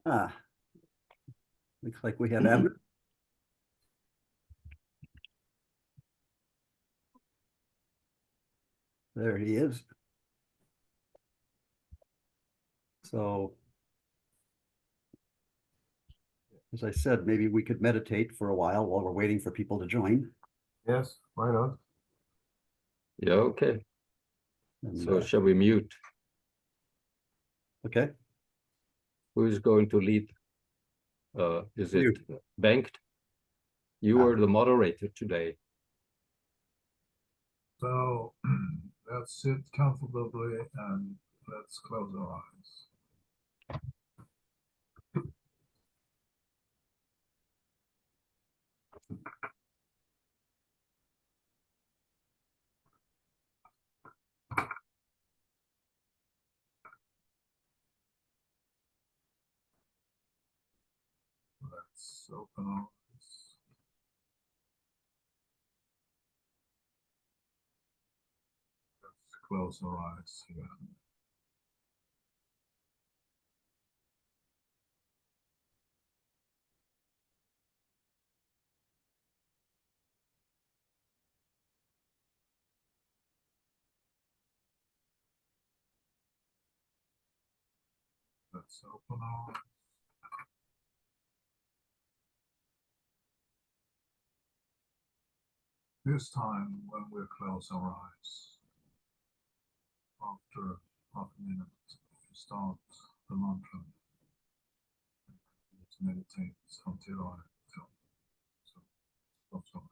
Ah, looks like we have Evan. There he is. So, as I said, maybe we could meditate for a while we're waiting for people to join. Yes, why not? Yeah, okay. And, So shall we mute? okay. Who is going to lead? Is it You. Banked? You are the moderator today. So let's sit comfortably and let's close our eyes. Let's open our eyes. Let's close our eyes again. Let's open our eyes. This time, when we close our eyes, after half a minute, we start the mantra. Let's meditate until I feel. So, close our eyes.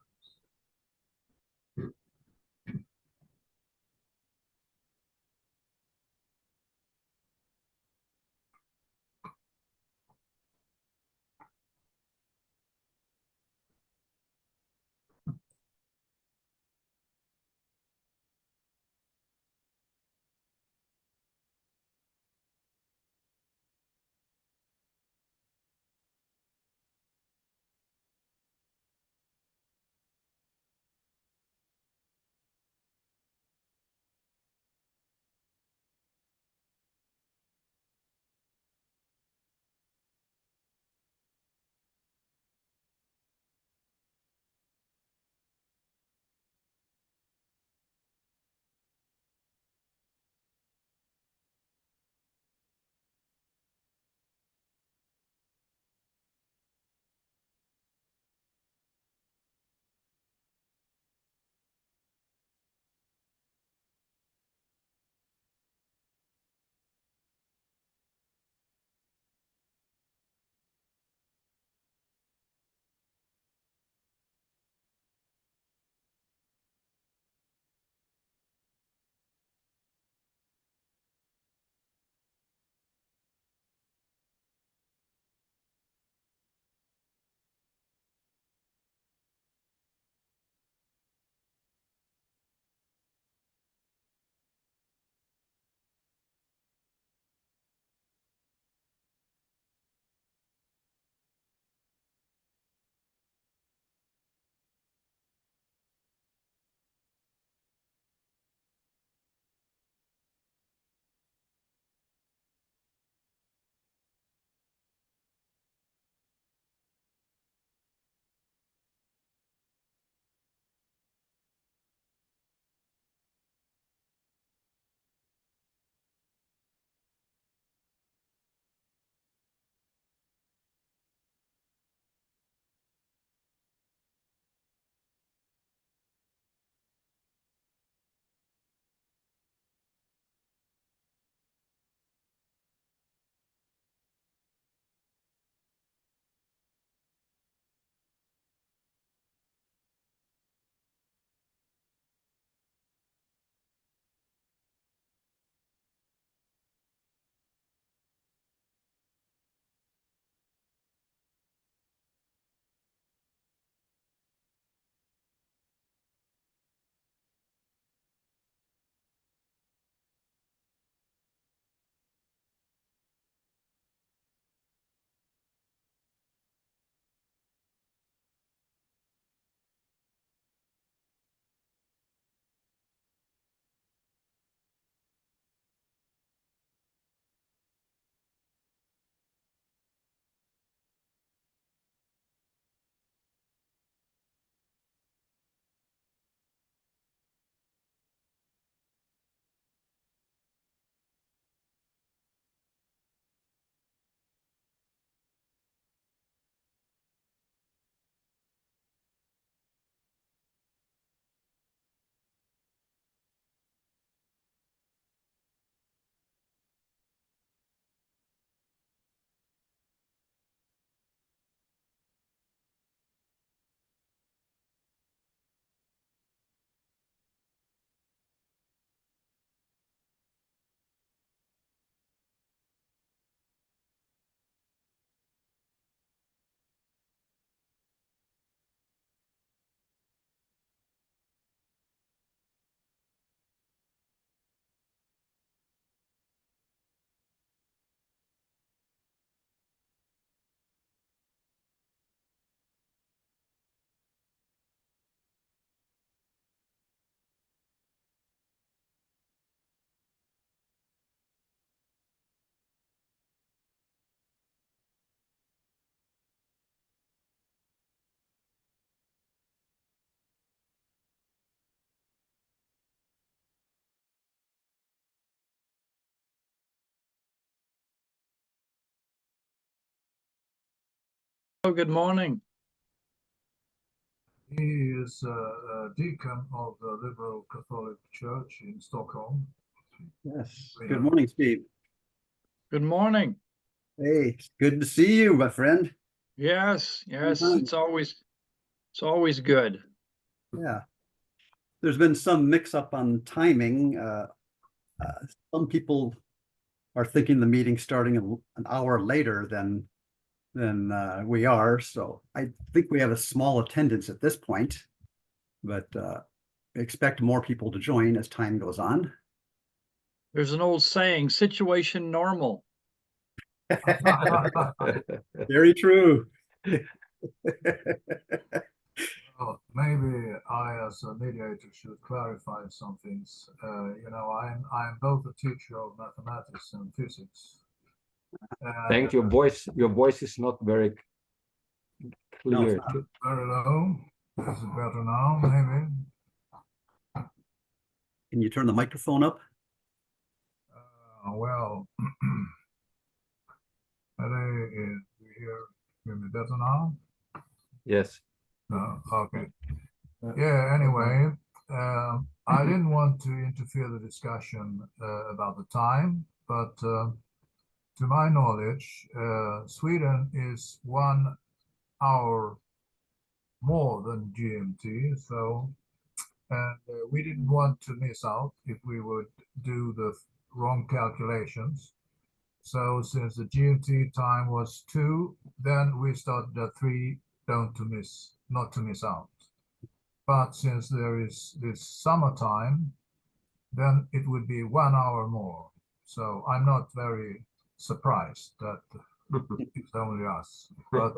Good morning. He is a deacon of the Liberal Catholic Church in Stockholm. Yes. Yeah. Good morning, Steve. Good morning. Hey, it's good to see you, my friend. Yes, yes, time. it's always good. Yeah. There's been some mix-up on timing. Some people are thinking the meeting's starting an hour later than we are. So I think we have a small attendance at this point, but expect more people to join as time goes on. There's an old saying, situation normal. Very true. Well, maybe I, as a mediator, should clarify some things. You know, I'm both a teacher of mathematics and physics. Thank you. Your voice is not very No, it's clear. not. Very low. Is it better now? Maybe. Can you turn the microphone up? Well, you hear me better now? Yes. No, okay. Yeah, anyway, I didn't want to interfere the discussion about the time, but to my knowledge, Sweden is 1 hour more than GMT, so we didn't want to miss out if we would do the wrong calculations. So since the GMT time was 2, then we started at 3, not to miss out. But since there is this summertime, then it would be 1 hour more. So I'm not very surprised that it's only us. But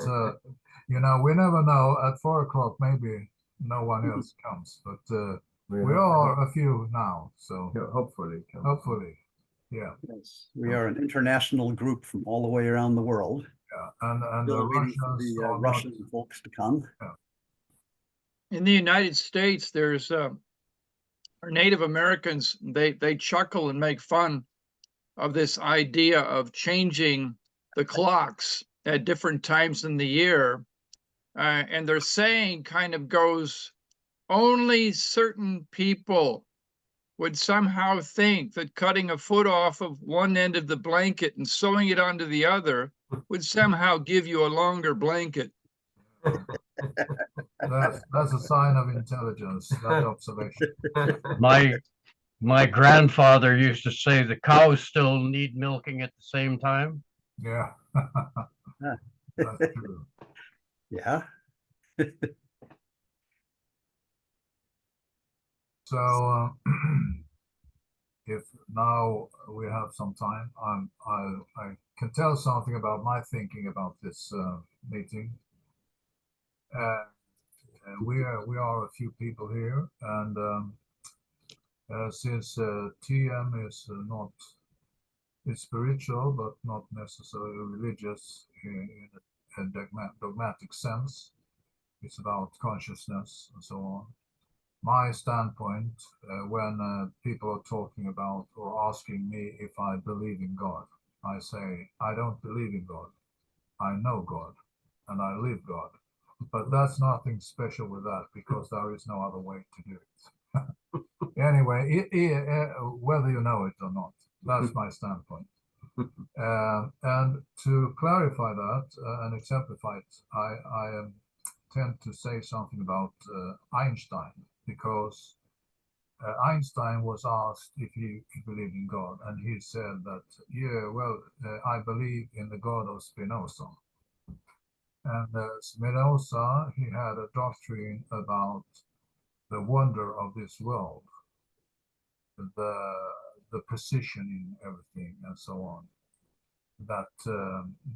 you know, we never know. At 4 o'clock, maybe no one else comes. But we are a few now. So hopefully. yeah. Yes, we are an international group from all the way around the world. Yeah, and the Still waiting for Russians the are Russian folks to come. In the United States, there's our Native Americans, they chuckle and make fun of this idea of changing the clocks at different times in the year. And their saying kind of goes, only certain people would somehow think that cutting a foot off of one end of the blanket and sewing it onto the other would somehow give you a longer blanket. that's a sign of intelligence, that observation. My grandfather used to say the cows still need milking at the same time. Yeah. That's true. Yeah. So if now we have some time, I can tell something about my thinking about this meeting. We are a few people here, and since TM is not, it's spiritual but not necessarily religious in a dogmatic sense. It's about consciousness and so on. My standpoint, when people are talking about or asking me if I believe in God, I say, I don't believe in God. I know God and I live God. But that's nothing special with that because there is no other way to do it. Anyway, whether you know it or not, that's my standpoint. And to clarify that and exemplify it, I tend to say something about Einstein, because Einstein was asked if he believed in God, and he said that, yeah, well, I believe in the God of Spinoza. And Spinoza, he had a doctrine about the wonder of this world, the precision in everything, and so on. That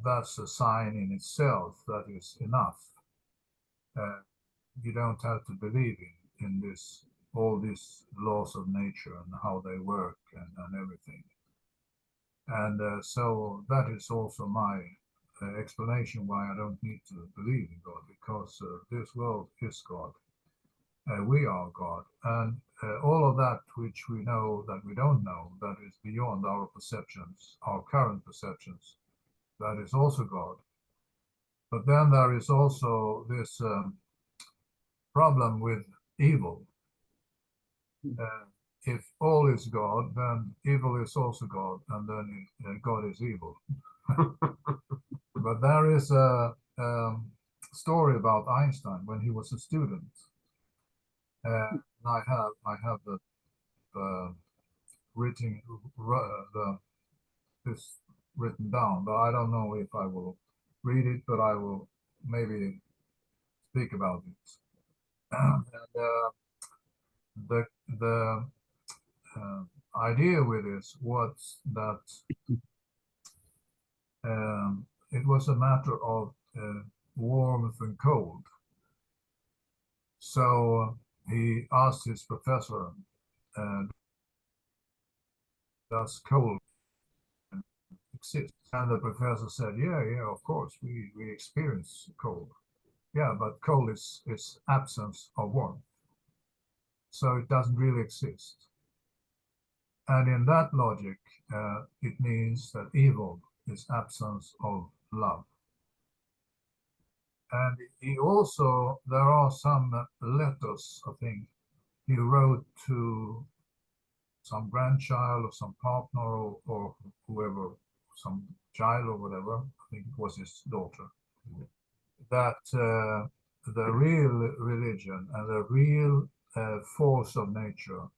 that's a sign in itself that is enough. You don't have to believe in this, all these laws of nature and how they work and everything. And so that is also my explanation why I don't need to believe in God, because this world is God. We are God, and all of that which we know that we don't know, that is beyond our perceptions, our current perceptions, that is also God. But then there is also this problem with evil. If all is God, then evil is also God, and then God is evil. But there is a story about Einstein when he was a student. I have the this written down, but I don't know if I will read it, but I will maybe speak about it. And the idea with this was that it was a matter of warmth and cold. So he asked his professor, does cold exist? And the professor said, yeah, of course, we experience cold. Yeah, but cold is absence of warmth. So it doesn't really exist. And in that logic, it means that evil is absence of love. And he also, there are some letters, I think, he wrote to some grandchild or some partner or whoever, some child or whatever, I think it was his daughter, that the real religion and the real force of nature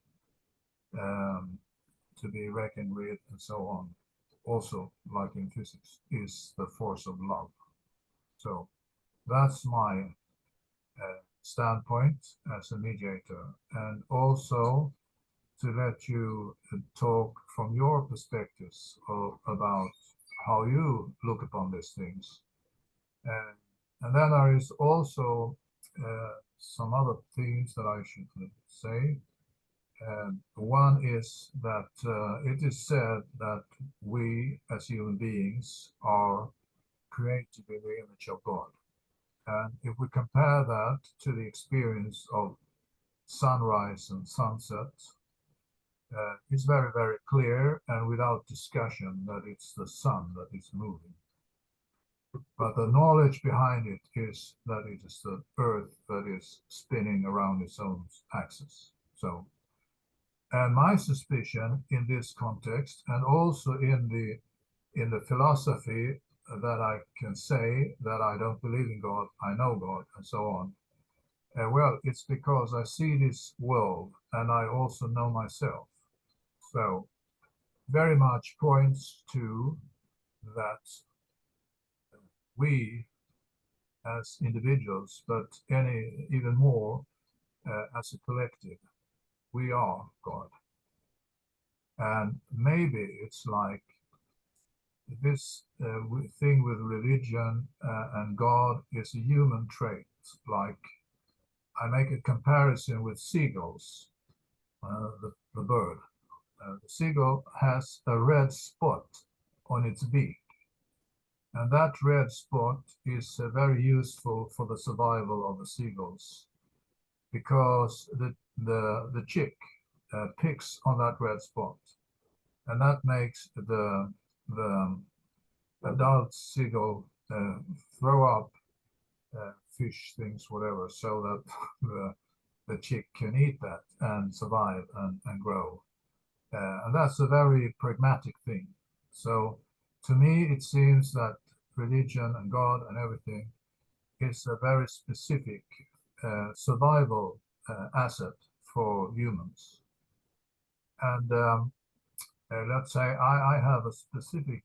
to be reckoned with and so on, also like in physics, is the force of love. So that's my standpoint as a mediator, and also to let you talk from your perspectives about how you look upon these things. And then there is also some other things that I should say. One is that it is said that we as human beings are created in the image of God. And if we compare that to the experience of sunrise and sunset, it's very, very clear and without discussion that it's the sun that is moving. But the knowledge behind it is that it is the earth that is spinning around its own axis. So, and my suspicion in this context, and also in the philosophy that I can say that I don't believe in God, I know God, and so on. Well, it's because I see this world and I also know myself. So very much points to that we as individuals, but even more as a collective, we are God. And maybe it's like this thing with religion and God is a human trait. Like I make a comparison with seagulls, the bird. The seagull has a red spot on its beak. And that red spot is very useful for the survival of the seagulls because the chick picks on that red spot. And that makes the adult seagull throw up fish, things, whatever, so that the chick can eat that and survive and grow. And that's a very pragmatic thing. So to me, it seems that religion and God and everything is a very specific survival asset for humans. And let's say I have a specific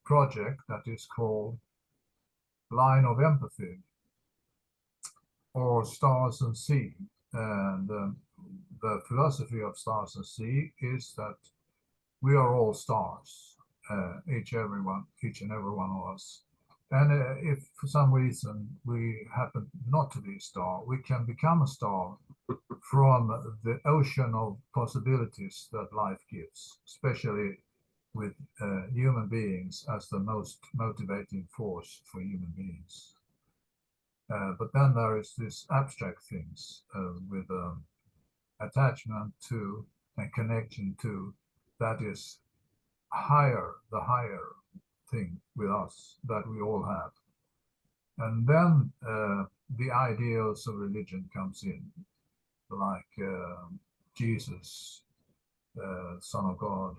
project that is called Line of Empathy, or Stars and Sea. And the philosophy of Stars and Sea is that we are all stars, each and every one of us. And if for some reason we happen not to be a star, we can become a star from the ocean of possibilities that life gives, especially with human beings as the most motivating force for human beings. But then there is this abstract things with attachment to and connection to that is the higher thing with us that we all have. And then the ideals of religion comes in, like Jesus, Son of God,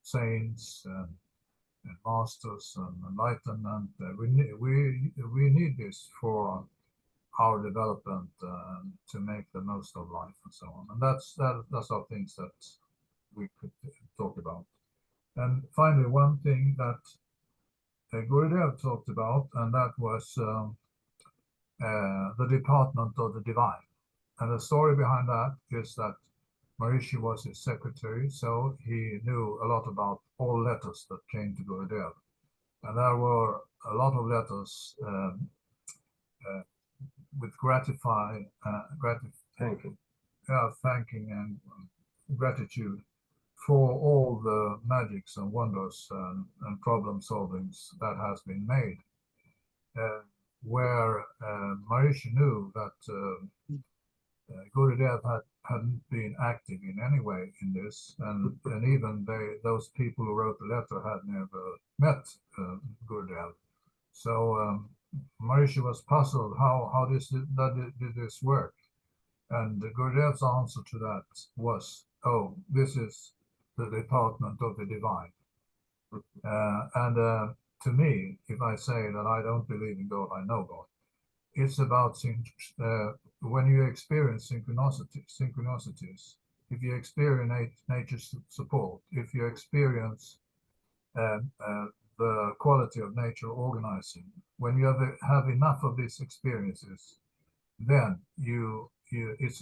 saints, and masters, and enlightenment. We need this for our development to make the most of life and so on. And that's all things that we could talk about. And finally, one thing that Gurudev talked about, and that was the department of the divine. And the story behind that is that Maharishi was his secretary, so he knew a lot about all letters that came to Gurudev. And there were a lot of letters with thanking and gratitude for all the magics and wonders and problem solvings that has been made, where Maharishi knew that Gurudev hadn't been active in any way in this, and even those people who wrote the letter had never met Gurudev. So Maharishi was puzzled how did this work, and Gurudev's answer to that was, "Oh, this is the department of the divine." And to me, if I say that I don't believe in God, I know God. It's about when you experience synchronicities, if you experience nature's support, if you experience the quality of nature organizing, when you have enough of these experiences, then it's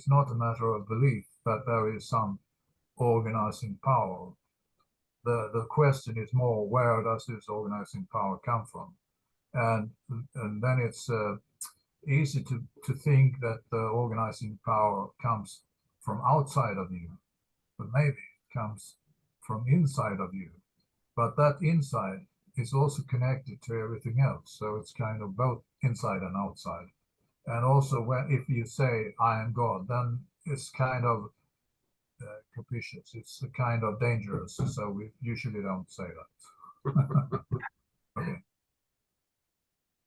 not a matter of belief that there is some organizing power. The question is more, where does this organizing power come from? And then it's easy to think that the organizing power comes from outside of you, but maybe it comes from inside of you. But that inside is also connected to everything else. So it's kind of both inside and outside. And also, if you say, "I am God," then it's kind of capricious. It's kind of dangerous. So we usually don't say that. Okay.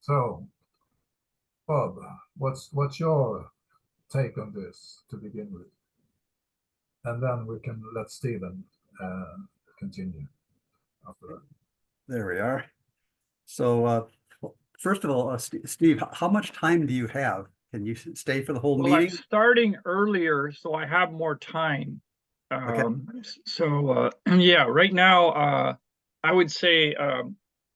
So, Bob, what's your take on this to begin with? And then we can let Stephen continue after that. There we are. So first of all, Steve, how much time do you have? Can you stay for the whole Well, I'm meeting? starting earlier, so I have more time. Okay. Yeah, right now, I would say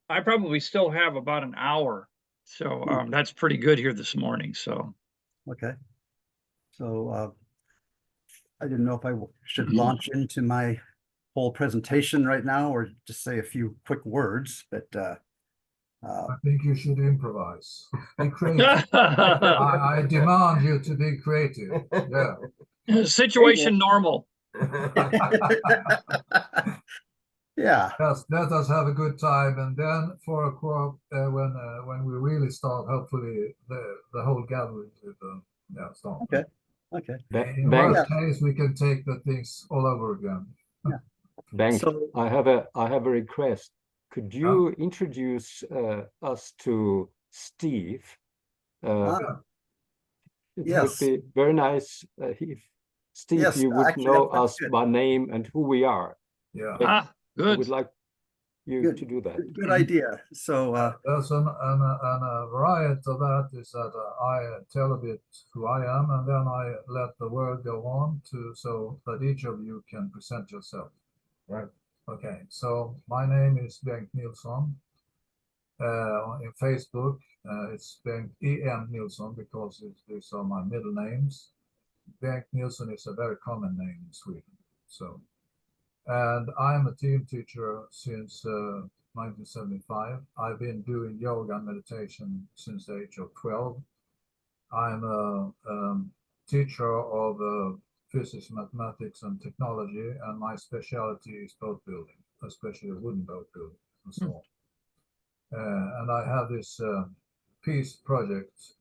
I probably still have about an hour. So that's pretty good here this morning. So Okay. So I didn't know if I should launch into my whole presentation right now or just say a few quick words, but I think you should improvise. Be creative. I demand you to be creative. Yeah. Situation normal. yeah. Yes, let us have a good time, and then 4 o'clock when we really start, hopefully the whole gathering will start. Okay. Okay. In worst case, we can take the things all over again. Yeah. Bengt, So I have a request. Could you introduce us to Steve? It yes. would be very nice if Steve, Yes, you would actually, know that's us good. by name and who we are. Yeah. I Good. would like you to do that. Good idea. So there's a variety of that is that I tell a bit who I am, and then I let the word go on so that each of you can present yourself. Right. Okay. So my name is Bengt Nilsson. In Facebook, it's Bengt E.M. Nilsson because these are my middle names. Bengt Nilsson is a very common name in Sweden. So, and I'm a team teacher since 1975. I've been doing yoga and meditation since the age of 12. I'm a teacher of physics, mathematics, and technology, and my specialty is boat building, especially wooden boat building and so on. And I have this peace project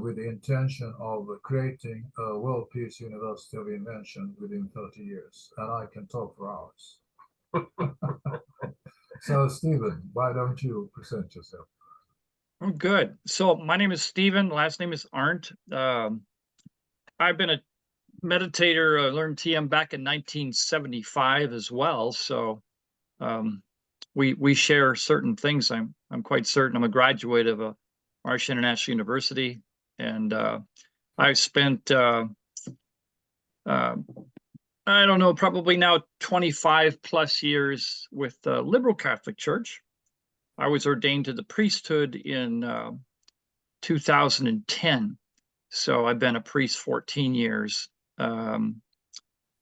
with the intention of creating a world peace university of invention within 30 years. And I can talk for hours. So, Stephen, why don't you present yourself? Oh, good. So my name is Stephen. Last name is Arndt. I've been a meditator. I learned TM back in 1975 as well. So we share certain things. I'm quite certain. I'm a graduate of a Marsh International University, and I've spent I don't know, probably now 25 plus years with the Liberal Catholic Church. I was ordained to the priesthood in 2010. So I've been a priest 14 years. And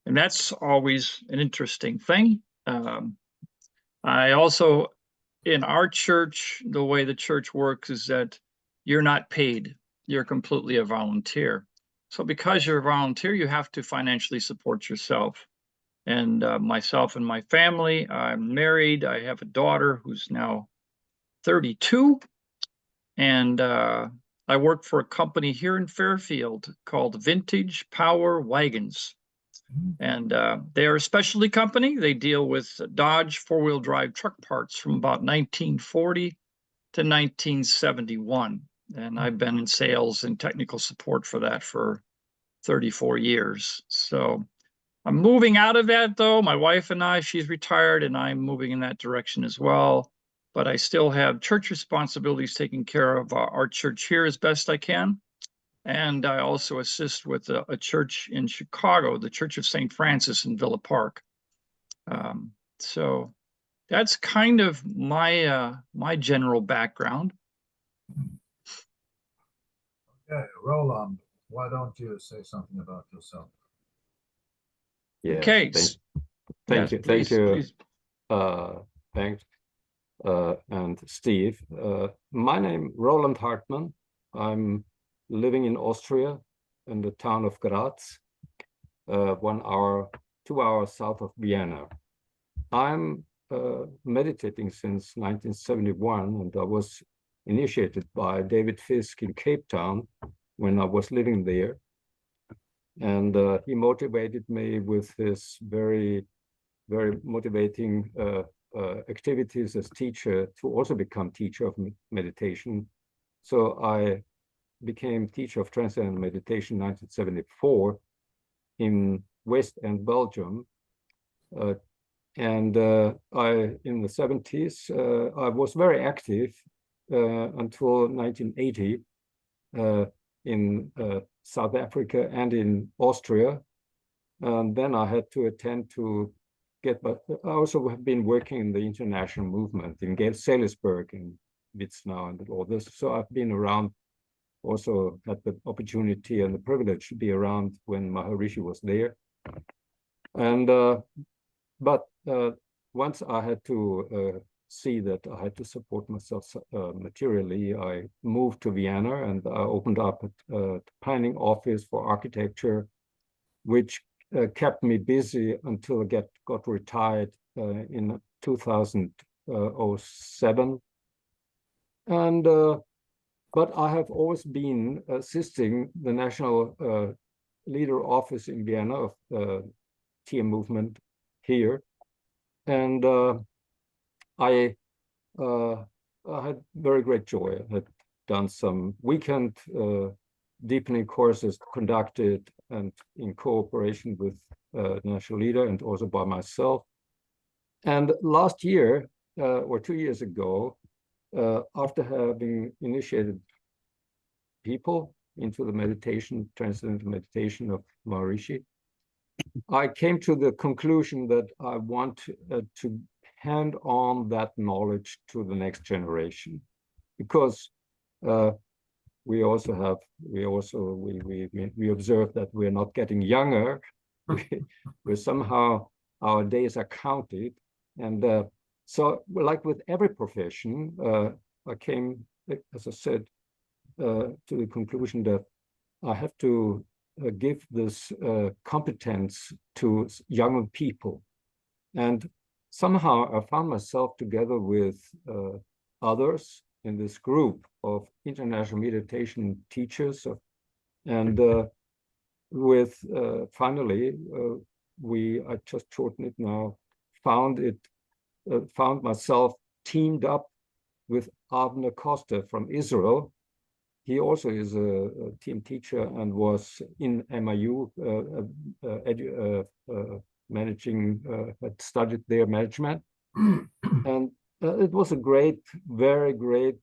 that's always an interesting thing. I also, in our church, the way the church works is that you're not paid. You're completely a volunteer. So because you're a volunteer, you have to financially support yourself. And myself and my family, I'm married. I have a daughter who's now 32. And I work for a company here in Fairfield called Vintage Power Wagons. And they are a specialty company. They deal with Dodge four-wheel drive truck parts from about 1940 to 1971. And I've been in sales and technical support for that for 34 years. So I'm moving out of that though. My wife and I, she's retired and I'm moving in that direction as well. But I still have church responsibilities taking care of our church here as best I can. And I also assist with a church in Chicago, the Church of St. Francis in Villa Park. So that's kind of my my general background. Okay, Roland, why don't you say something about yourself? Yes, Okay. thank Yes, you, please, please. thanks, and Steve. My name Roland Hartmann. I'm living in Austria, in the town of Graz, 1 hour, 2 hours south of Vienna. I'm meditating since 1971, and I was initiated by David Fisk in Cape Town when I was living there. And he motivated me with his very, very motivating activities as teacher to also become teacher of meditation. So I became teacher of Transcendental Meditation in 1974 in West End, Belgium. And in the 70s, I was very active until 1980 in South Africa and in Austria. And then I had to attend to but I also have been working in the international movement in Salisbury and Witznau and all this. So I've been around, also had the opportunity and the privilege to be around when Maharishi was there. And but once I had to see that I had to support myself materially, I moved to Vienna and I opened up a planning office for architecture, which kept me busy until I got retired in 2007. And but I have always been assisting the national leader office in Vienna of the TM movement here. And I had very great joy. I had done some weekend deepening courses conducted and in cooperation with national leader and also by myself. And last year or 2 years ago, after having initiated people into the meditation, transcendental meditation of Maharishi, I came to the conclusion that I want to hand on that knowledge to the next generation, because we observe that we're not getting younger. We're somehow, our days are counted. And so like with every profession, I came, as I said, to the conclusion that I have to give this competence to young people. And somehow I found myself together with others in this group of international meditation teachers. And with finally, I just shorten it now, found myself teamed up with Avner Koster from Israel. He also is a team teacher and was in MIU managing, had studied their management. And it was a great, very great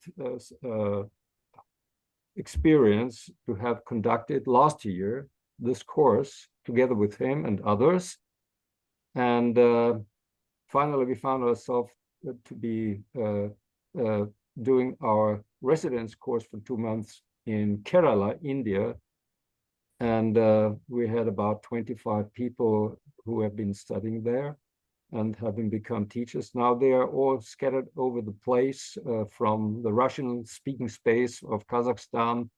experience to have conducted last year this course together with him and others. And finally, we found ourselves to be doing our residence course for 2 months in Kerala, India. And we had about 25 people who have been studying there and having become teachers. Now they are all scattered over the place from the Russian-speaking space of Kazakhstan,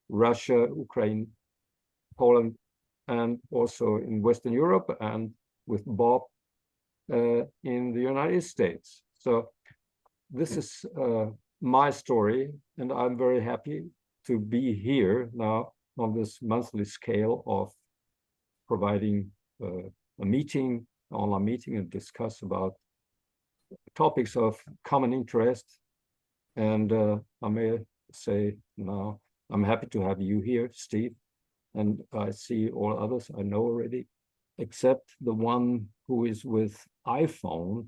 Russia, Ukraine, Poland, and also in Western Europe, and with Bob in the United States. So this is my story, and I'm very happy to be here now on this monthly scale of providing a meeting, online meeting, and discuss about topics of common interest. And I may say now, I'm happy to have you here, Steve, and I see all others I know already, except the one who is with iPhone.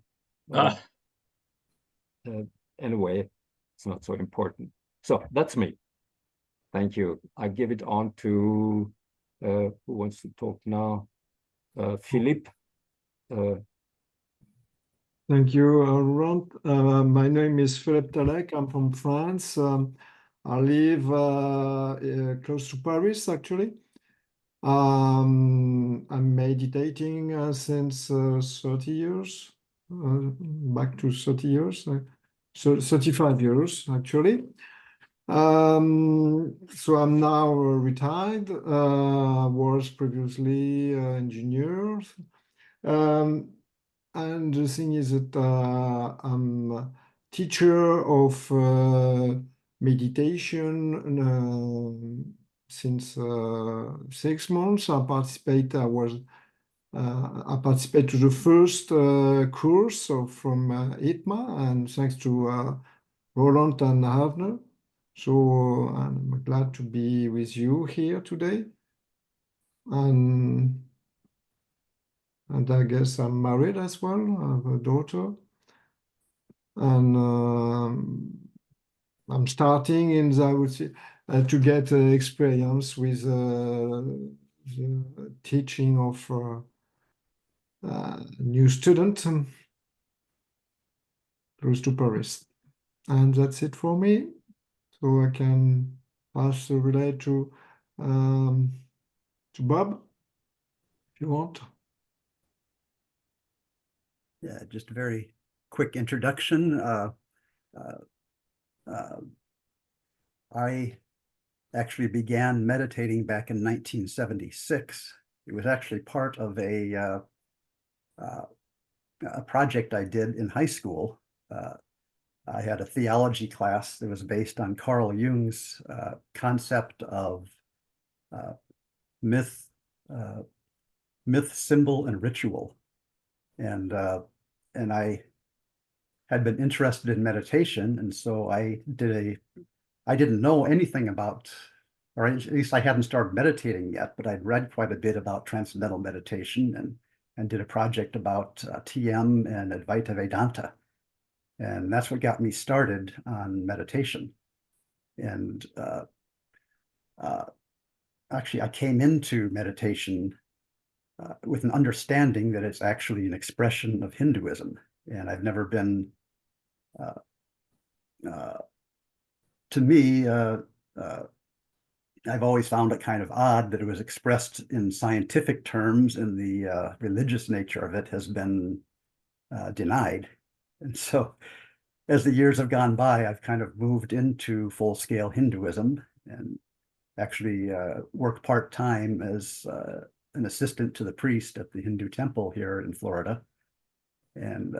Anyway, it's not so important. So that's me. Thank you. I give it on to who wants to talk now? Philippe. Thank you, Roland. My name is Philippe Talek. I'm from France. I live close to Paris, actually. I'm meditating since 30 years, back to 30 years, so 35 years, actually. So I'm now retired, was previously engineer. And the thing is that I'm a teacher of meditation since 6 months. I participate to the first course from ITGMA, and thanks to Roland and Havner. So I'm glad to be with you here today. And I guess I'm married as well. I have a daughter. And I'm starting in, I would say, to get experience with the teaching of new students close to Paris. And that's it for me. So I can pass the relay to Bob, if you want. Yeah, just a very quick introduction. I actually began meditating back in 1976. It was actually part of a project I did in high school. I had a theology class that was based on Carl Jung's concept of myth, symbol, and ritual. And I had been interested in meditation, and so I didn't know anything about, or at least I hadn't started meditating yet, but I'd read quite a bit about transcendental meditation and did a project about TM and Advaita Vedanta. And that's what got me started on meditation. And actually, I came into meditation with an understanding that it's actually an expression of Hinduism. And I've never been, to me, I've always found it kind of odd that it was expressed in scientific terms, and the religious nature of it has been denied. And so as the years have gone by, I've kind of moved into full-scale Hinduism and actually work part-time as an assistant to the priest at the Hindu temple here in Florida. And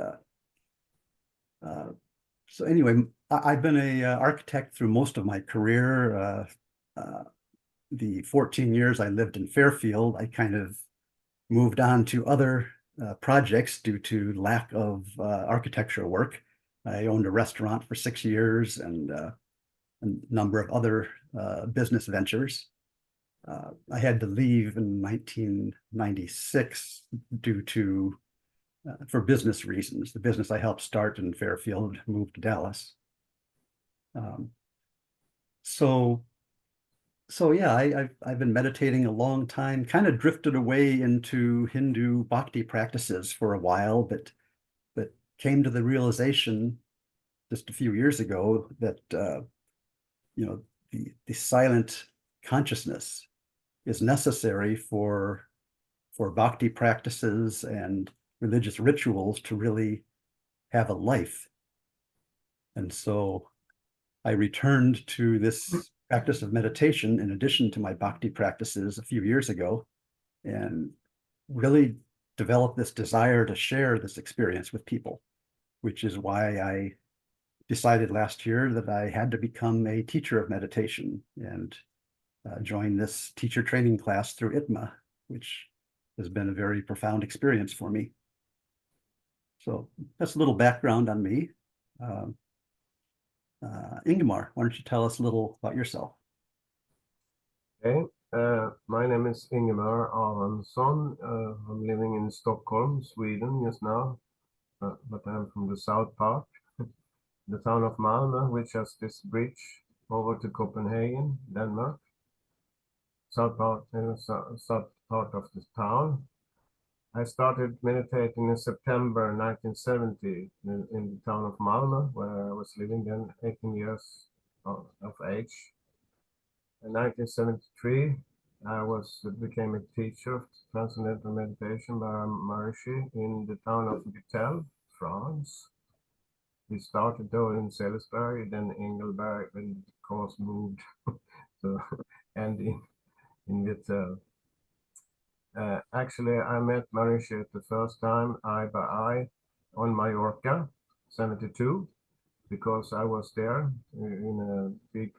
so anyway, I've been an architect through most of my career. The 14 years I lived in Fairfield, I kind of moved on to other projects due to lack of architectural work. I owned a restaurant for 6 years and a number of other business ventures. I had to leave in 1996 due to for business reasons. The business I helped start in Fairfield moved to Dallas. So yeah, I've been meditating a long time, kind of drifted away into Hindu bhakti practices for a while, but came to the realization just a few years ago that you know, the silent consciousness is necessary for bhakti practices and religious rituals to really have a life. And so I returned to this practice of meditation in addition to my bhakti practices a few years ago, and really developed this desire to share this experience with people, which is why I decided last year that I had to become a teacher of meditation and join this teacher training class through ITGMA, which has been a very profound experience for me. So that's a little background on me. Ingemar, why don't you tell us a little about yourself? Okay, my name is Ingemar Aronsson. I'm living in Stockholm, Sweden just now, but I'm from the south part, the town of Malmö, which has this bridge over to Copenhagen, Denmark. South part of the town. I started meditating in September 1970 in the town of Malmö, where I was living then, 18 years of age. In 1973, I became a teacher of transcendental meditation by Maharishi in the town of Vitel, France. We started though in Salisbury, then Engelberg, and of course moved to and in Vitel. Actually, I met Maharishi the first time eye by eye on Mallorca, 72, because I was there in a big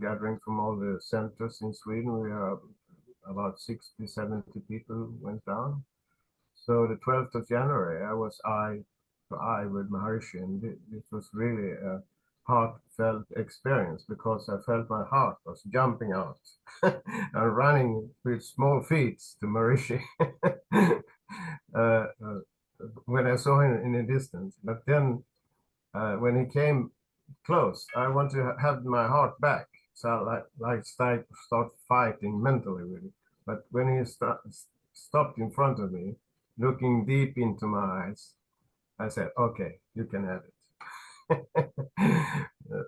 gathering from all the centers in Sweden. We are about 60, 70 people went down. So the 12th of January, I was eye to eye with Maharishi, and it was really a heartfelt experience because I felt my heart was jumping out and running with small feet to Maharishi when I saw him in a distance. But then when he came close, I want to have my heart back. So I start fighting mentally with it. But when he stopped in front of me, looking deep into my eyes, I said, okay, you can have it.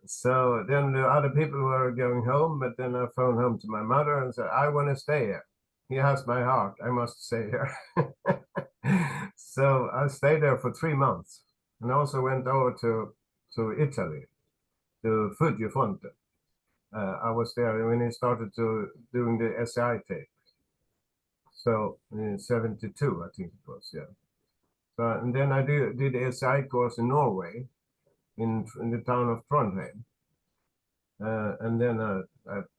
So then the other people were going home, but then I phoned home to my mother and said, I want to stay here. He has my heart. I must stay here. So I stayed there for 3 months and also went over to Italy, to Fonte. I was there when he started doing the SI tape. So in 72, I think it was, yeah. So, and then I did the SI course in Norway, in the town of Trondheim. And then I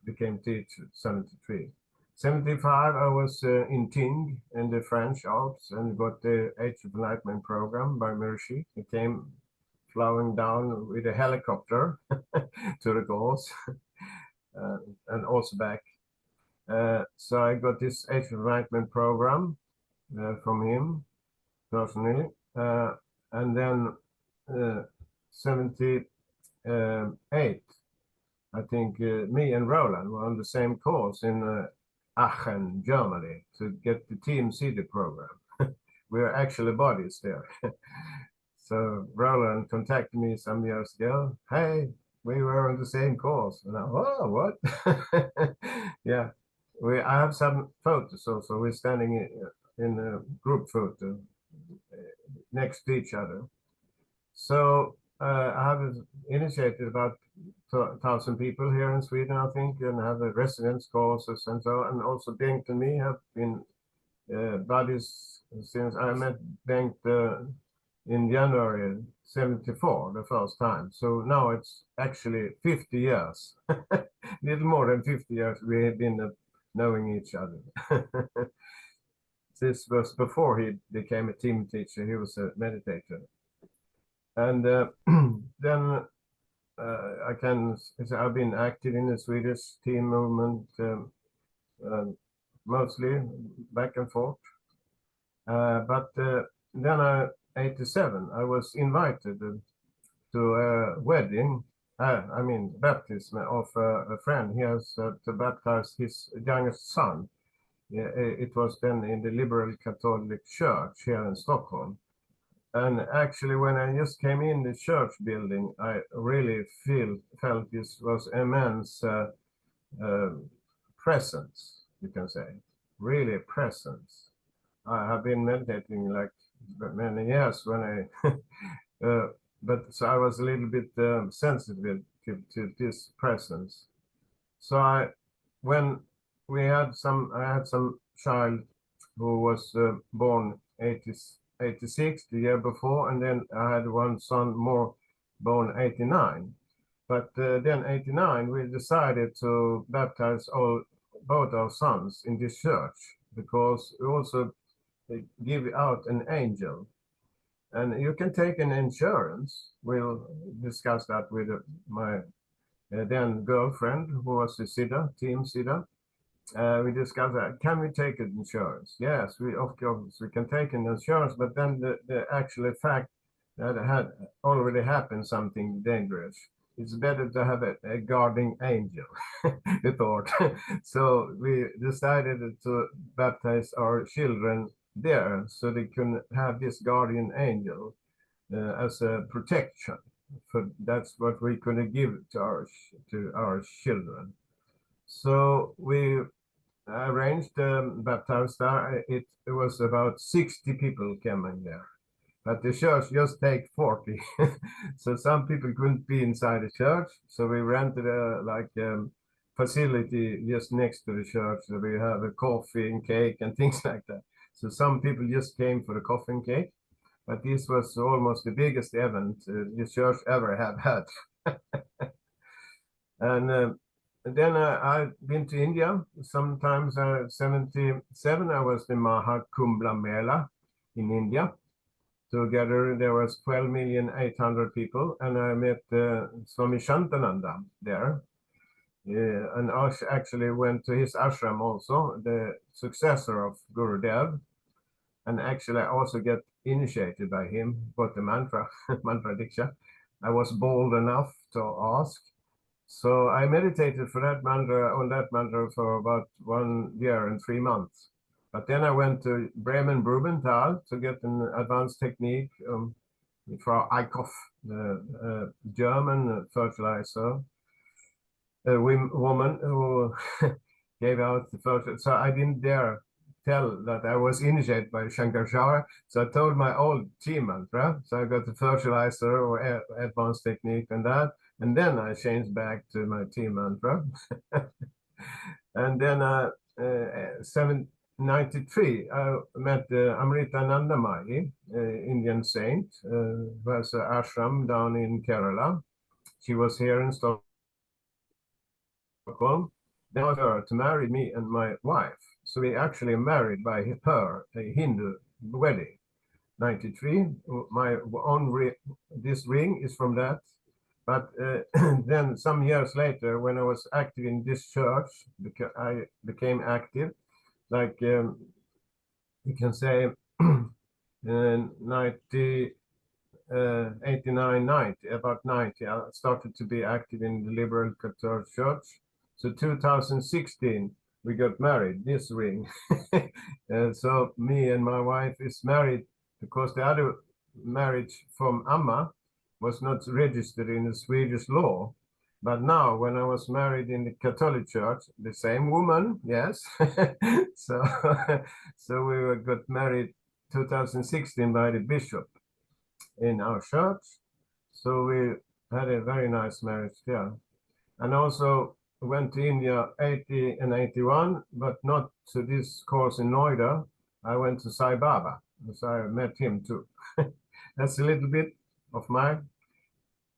became teacher, 73. 75, I was in Ting in the French Alps and got the Age of Enlightenment program by Maharishi. He came flying down with a helicopter to the Gauls and also back. So I got this Age of Enlightenment program from him personally. And then 78, I think me and Roland were on the same course in Aachen, Germany, to get the TMCD program. We are actually bodies there. So Roland contacted me some years ago. Hey, we were on the same course. And I, oh, what? Yeah, I have some photos also. We're standing in a group photo next to each other. So I have initiated about 1,000 people here in Sweden, I think, and have a residence courses and so on. And also Bengt and me have been buddies since I met Bengt in January 74, the first time. So now it's actually 50 years, little more than 50 years we have been knowing each other. This was before he became a team teacher. He was a meditator. And then I can say I've been active in the Swedish team movement mostly back and forth. But then 87, I was invited to a wedding. I mean, baptism of a friend. He has to baptize his youngest son. Yeah, it was then in the Liberal Catholic Church here in Stockholm. And actually, when I just came in the church building, I really felt this was immense presence, you can say, really presence. I have been meditating like many years when I, but so I was a little bit sensitive to this presence. So when I had some child who was born 86 the year before, and then I had one son more born 89. But then 89, we decided to baptize both our sons in this church because we also give out an angel. And you can take an insurance. We'll discuss that with my then girlfriend, who was the Team Sida. We discussed that. Can we take an insurance? Yes, of course we can take an insurance, but then the actual fact that had already happened something dangerous. It's better to have a guarding angel, we thought. So we decided to baptize our children there so they can have this guardian angel as a protection. That's what we could give to our children. So we arranged baptism there. It was about 60 people coming there, but the church just take 40. So some people couldn't be inside the church, so we rented a facility just next to the church. So we have a coffee and cake and things like that. So some people just came for the coffee and cake, but this was almost the biggest event the church ever have had. And then I've been to India. Sometimes 77, I was in Mahakumbh Mela in India. Together there was 12,800,000 people, and I met Swami Shantananda there. And I actually went to his ashram also, the successor of Gurudev. And actually I also get initiated by him, got the mantra Diksha. I was bold enough to ask. So I meditated on that mantra for about 1 year and 3 months. But then I went to Bremen Brubenthal to get an advanced technique from Eickhoff, the German fertilizer, a woman who gave out the fertilizer. So I didn't dare tell that I was initiated by Shankaracharya. So I told my old team mantra. So I got the fertilizer or advanced technique and that. And then I changed back to my team mantra. And then 793, I met Amritanandamayi, Indian saint, who has an ashram down in Kerala. She was here in Stockholm. They asked her to marry me and my wife. So we actually married by her, a Hindu wedding. 93, my own this ring is from that. But then some years later, when I was active in this church, I became active, like you can say 89, 90, about 90, I started to be active in the Liberal Catholic Church. So 2016, we got married, this ring. So me and my wife is married because the other marriage from Amma was not registered in the Swedish law. But now, when I was married in the Catholic Church, the same woman, yes. So we got married 2016 by the bishop in our church. So we had a very nice marriage there. And also went to India 80 and 81, but not to this course in Noida. I went to Sai Baba, so I met him too. That's a little bit of mine.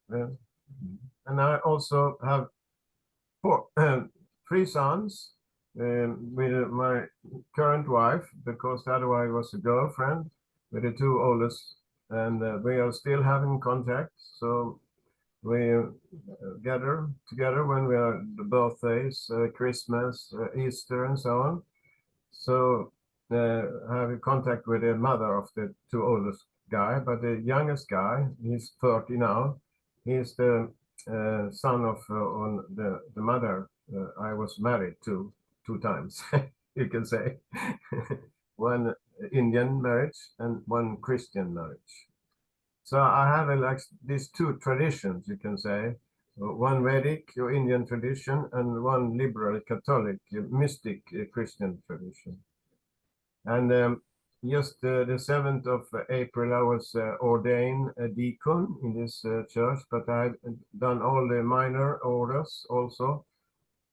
And I also have 3 sons with my current wife, because the other wife was a girlfriend with the 2 oldest and we are still having contact. So we gather together when we are the birthdays, Christmas, Easter, and so on. So have contact with the mother of the two oldest guy, but the youngest guy, he's 30 now. He's the son of on the mother I was married to 2 times, you can say. One Indian marriage and one Christian marriage. So I have like these two traditions, you can say, one Vedic or Indian tradition and one liberal Catholic mystic Christian tradition. And just the 7th of April, I was ordained a deacon in this church, but I had done all the minor orders also,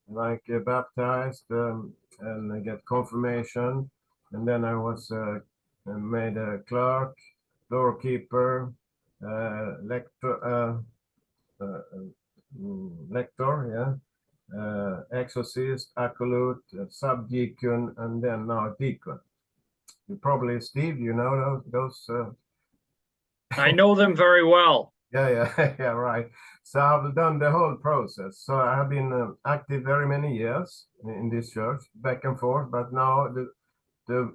like baptized and get confirmation. And then I was made a clerk, doorkeeper, lector, exorcist, acolyte, subdeacon, and then now deacon. You probably, Steve, you know those I know them very well. yeah, yeah, right. So I've done the whole process. So I have been active very many years in this church, back and forth. But now the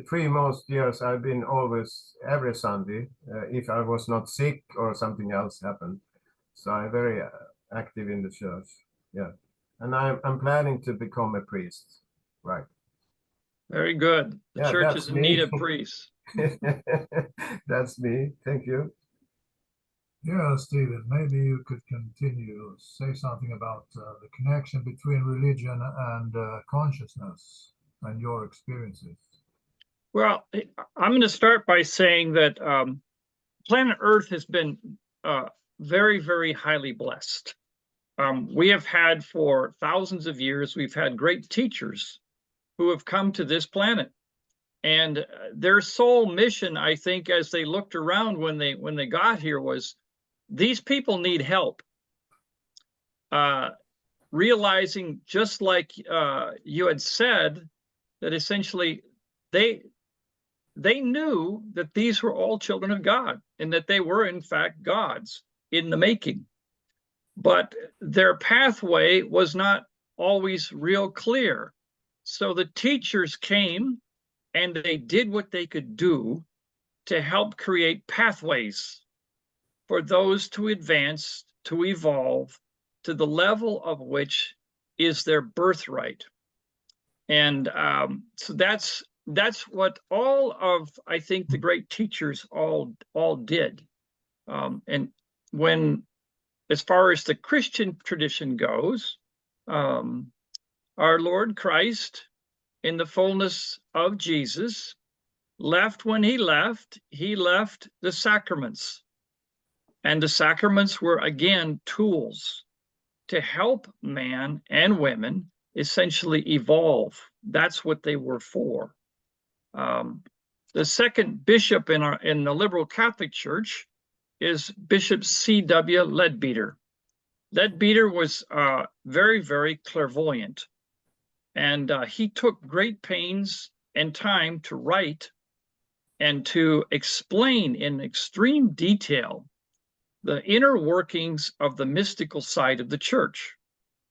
3 most years I've been always every Sunday, if I was not sick or something else happened. So I'm very active in the church. Yeah, and I'm planning to become a priest. Right. Very good. The Yeah, church that's is in need of me. priests. That's me. Thank you. Yeah, Stephen, maybe you could continue, say something about the connection between religion and consciousness and your experiences. Well, I'm going to start by saying that planet Earth has been very, very highly blessed. We have had for thousands of years, we've had great teachers who have come to this planet. And their sole mission, I think, as they looked around when they got here was, these people need help. Realizing, just like you had said, that essentially they knew that these were all children of God and that they were in fact gods in the making. But their pathway was not always real clear. So the teachers came and they did what they could do to help create pathways for those to advance, to evolve to the level of which is their birthright. And so that's what all of, I think, the great teachers all did. And when, as far as the Christian tradition goes, our Lord Christ, in the fullness of Jesus, left when he left the sacraments. And the sacraments were, again, tools to help man and women essentially evolve. That's what they were for. The second bishop in the liberal Catholic Church is Bishop C.W. Leadbeater. Leadbeater was very, very clairvoyant. And he took great pains and time to write and to explain in extreme detail the inner workings of the mystical side of the church.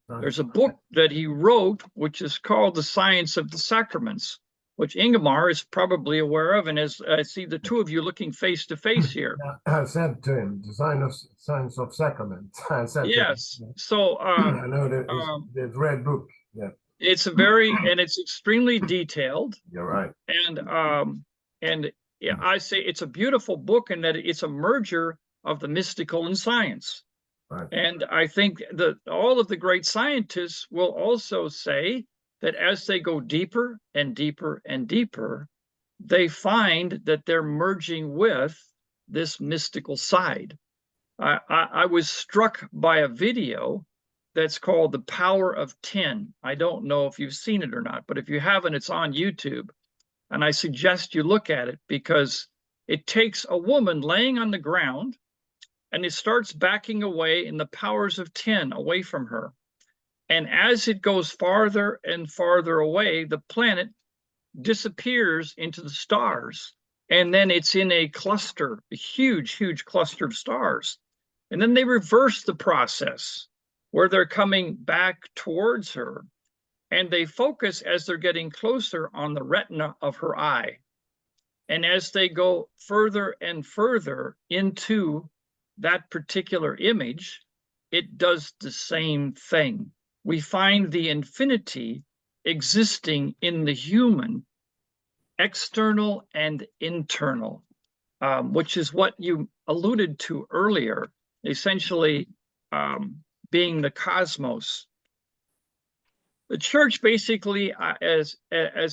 There's a book that he wrote, which is called The Science of the Sacraments, which Ingemar is probably aware of. And as I see the two of you looking face to face here. I said to him, the Science of Sacraments. I said yes. To him. So I know the red book. Yeah. It's it's extremely detailed. You're right. And yeah, I say it's a beautiful book in that it's a merger of the mystical and science. Right. And I think that all of the great scientists will also say that as they go deeper and deeper and deeper, they find that they're merging with this mystical side. I was struck by a video that's called The Power of 10. I don't know if you've seen it or not, but if you haven't, it's on YouTube. And I suggest you look at it because it takes a woman laying on the ground and it starts backing away in the powers of 10 away from her. And as it goes farther and farther away, the planet disappears into the stars. and then it's in a cluster, a huge, huge cluster of stars. And then they reverse the process where they're coming back towards her, and they focus as they're getting closer on the retina of her eye. And as they go further and further into that particular image, it does the same thing. We find the infinity existing in the human, external and internal, which is what you alluded to earlier, essentially being the cosmos. The church basically, as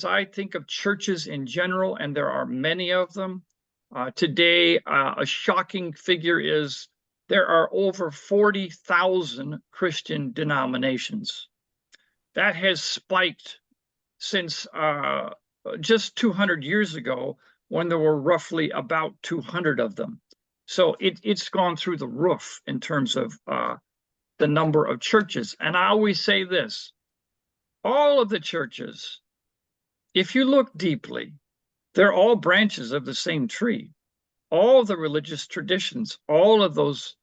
I think of churches in general, and there are many of them, today a shocking figure is there are over 40,000 Christian denominations. That has spiked since just 200 years ago, when there were roughly about 200 of them. So it's gone through the roof in terms of the number of churches. And I always say this, all of the churches, if you look deeply, they're all branches of the same tree. All of the religious traditions, all of those,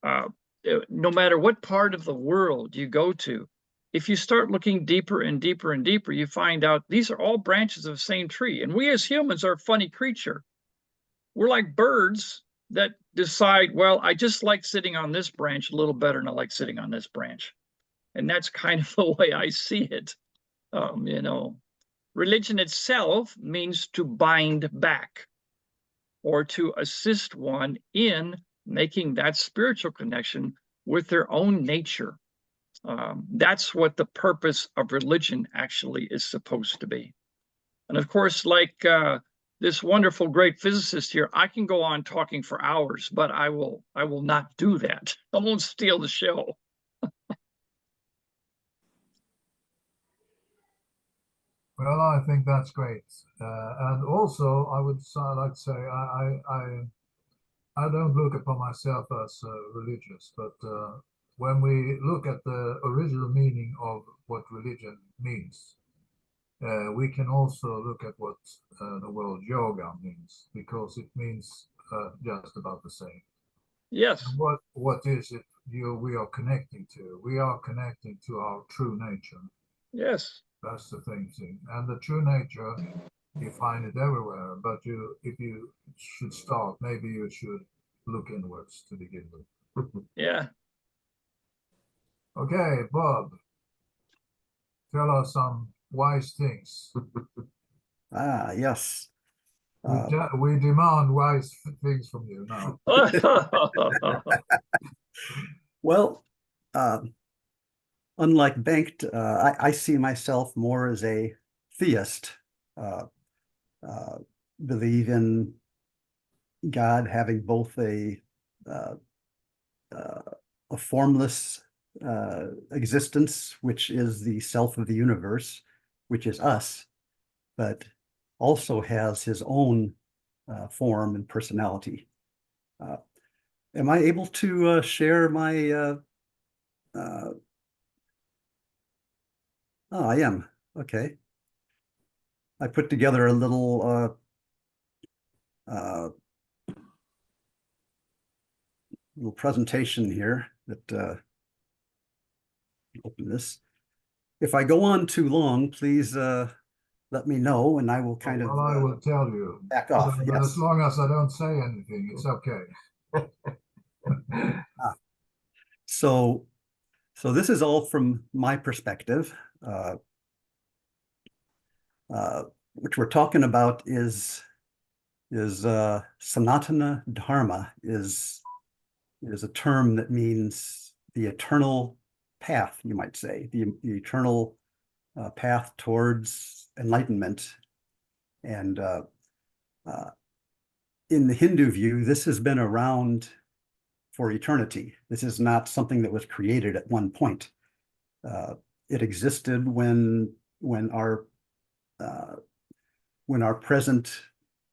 no matter what part of the world you go to, if you start looking deeper and deeper and deeper, you find out these are all branches of the same tree. And we as humans are a funny creature. We're like birds that decide, well, I just like sitting on this branch a little better than I like sitting on this branch. And that's kind of the way I see it. You know, religion itself means to bind back or to assist one in making that spiritual connection with their own nature. That's what the purpose of religion actually is supposed to be. And of course, like this wonderful, great physicist here, I can go on talking for hours, but I will not do that. I won't steal the show. Well, I think that's great. And also, I would like to say, I don't look upon myself as religious, but when we look at the original meaning of what religion means, we can also look at what the word yoga means, because it means just about the same. Yes. What is it we are connecting to? We are connecting to our true nature. Yes. That's the thing. And the true nature, you find it everywhere, but if you should start, maybe you should look inwards to begin with. Yeah. Okay, Bob, tell us some wise things. Yes. We demand wise things from you now. Well, unlike Bengt, I see myself more as a theist. Believe in God having both a formless existence, which is the self of the universe, which is us, but also has his own form and personality. Am I able to share my oh, I am. Okay. I put together a little little presentation here that open this. If I go on too long, please let me know, and I will kind of I will tell you. back off. But Yes. as long as I don't say anything, it's okay. So this is all from my perspective. Which we're talking about is Sanatana Dharma is a term that means the eternal path, you might say, the eternal path towards enlightenment. And in the Hindu view, this has been around for eternity. This is not something that was created at one point. It existed when our present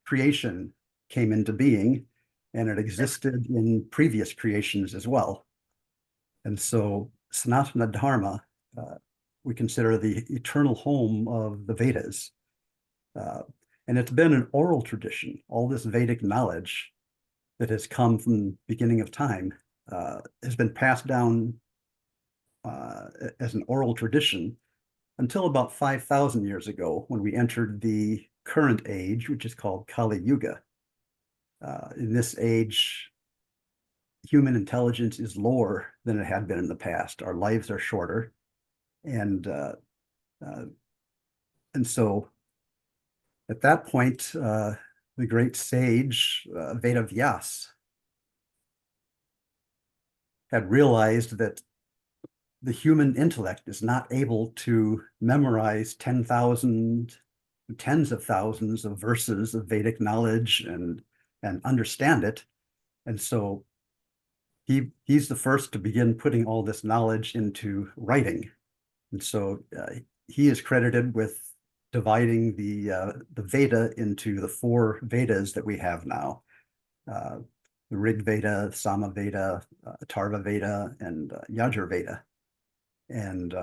creation came into being, and it existed in previous creations as well. And so Sanatana Dharma, we consider the eternal home of the Vedas. And it's been an oral tradition. All this Vedic knowledge that has come from the beginning of time has been passed down as an oral tradition until about 5,000 years ago, when we entered the current age, which is called Kali Yuga. In this age, human intelligence is lower than it had been in the past. Our lives are shorter, and so at that point, the great sage Vedavyas had realized that the human intellect is not able to memorize 10,000, tens of thousands of verses of Vedic knowledge and understand it. And so he's the first to begin putting all this knowledge into writing. And so he is credited with dividing the Veda into the 4 Vedas that we have now. The Rig Veda, Sama Veda, Atharva Veda, and Yajur Veda. And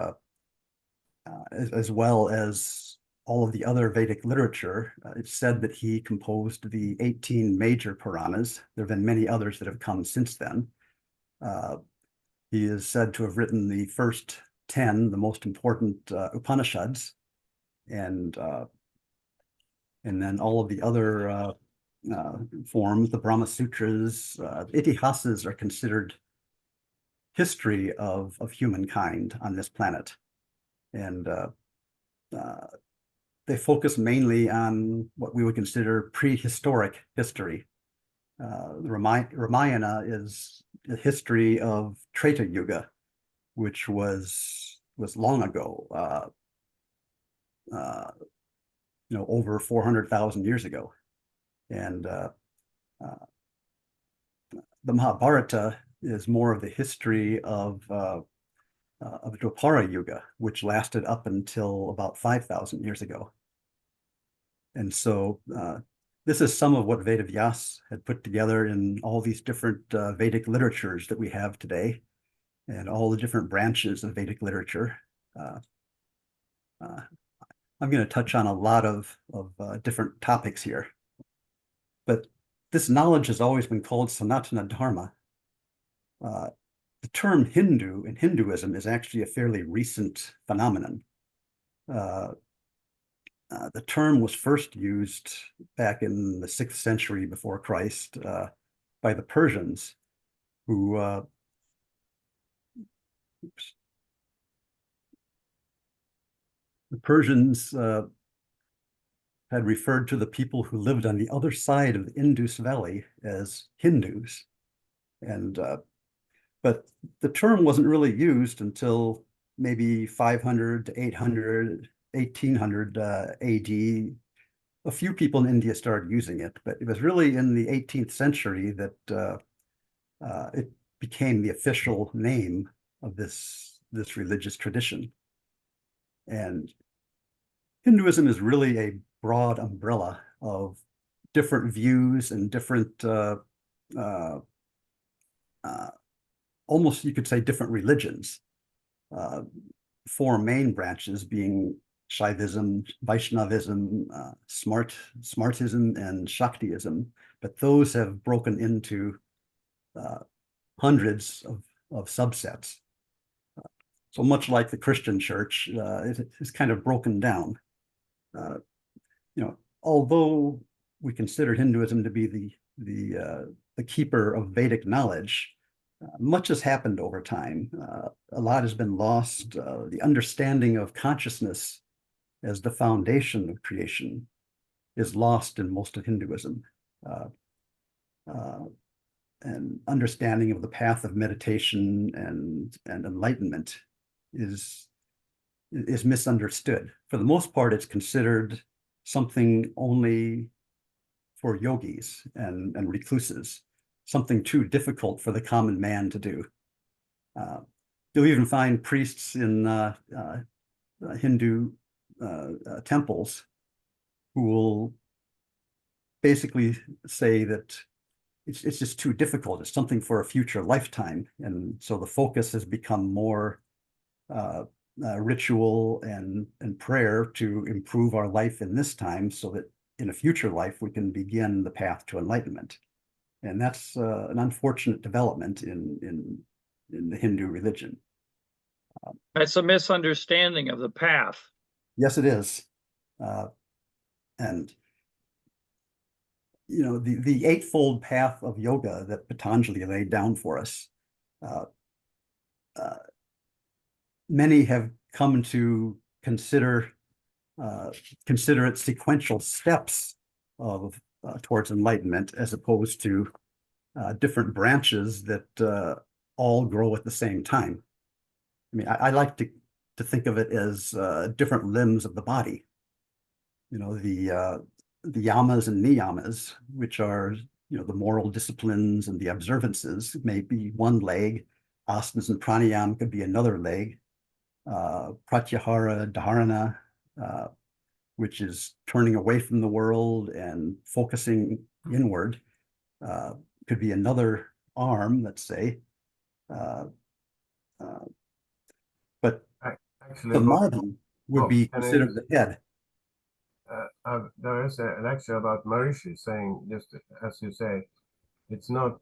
as well as all of the other Vedic literature, it's said that he composed the 18 major Puranas. There have been many others that have come since then. He is said to have written the first 10, the most important Upanishads, and then all of the other forms, the Brahma Sutras, Itihasas are considered history of humankind on this planet. And they focus mainly on what we would consider prehistoric history. Ramayana is a history of Treta Yuga, which was long ago, over 400,000 years ago. And the Mahabharata is more of the history of Dwapara Yuga, which lasted up until about 5,000 years ago. And so this is some of what Vedavyas had put together in all these different Vedic literatures that we have today, and all the different branches of Vedic literature. I'm going to touch on a lot of different topics here, but this knowledge has always been called Sanatana Dharma. The term Hindu in Hinduism is actually a fairly recent phenomenon. The term was first used back in the 6th century before Christ by the Persians, who the Persians had referred to the people who lived on the other side of the Indus Valley as Hindus. And but the term wasn't really used until maybe 500 to 800, 1800 AD. A few people in India started using it, but it was really in the 18th century that it became the official name of this religious tradition. And Hinduism is really a broad umbrella of different views and different almost, you could say, different religions. 4 main branches being Shaivism, Vaishnavism, Smartism, and Shaktiism, but those have broken into hundreds of subsets. So much like the Christian church, it is kind of broken down. Although we consider Hinduism to be the keeper of Vedic knowledge, much has happened over time. A lot has been lost. The understanding of consciousness as the foundation of creation is lost in most of Hinduism. And understanding of the path of meditation and enlightenment is misunderstood. For the most part, it's considered something only for yogis and recluses, something too difficult for the common man to do. You'll even find priests in Hindu temples who will basically say that it's just too difficult. It's something for a future lifetime. And so the focus has become more ritual and prayer to improve our life in this time, so that in a future life, we can begin the path to enlightenment. And that's an unfortunate development in the Hindu religion. That's a misunderstanding of the path. Yes, it is. And you know, the eightfold path of yoga that Patanjali laid down for us, many have come to consider it sequential steps of towards enlightenment, as opposed to different branches that all grow at the same time. I mean, I like to think of it as different limbs of the body. You know, the yamas and niyamas, which are, you know, the moral disciplines and the observances, may be one leg. Asanas and pranayama could be another leg. Pratyahara, dharana, which is turning away from the world and focusing inward, could be another arm, let's say. But Actually, samadhi would be considered the head. There is a lecture about Maharishi saying, just as you say, it's not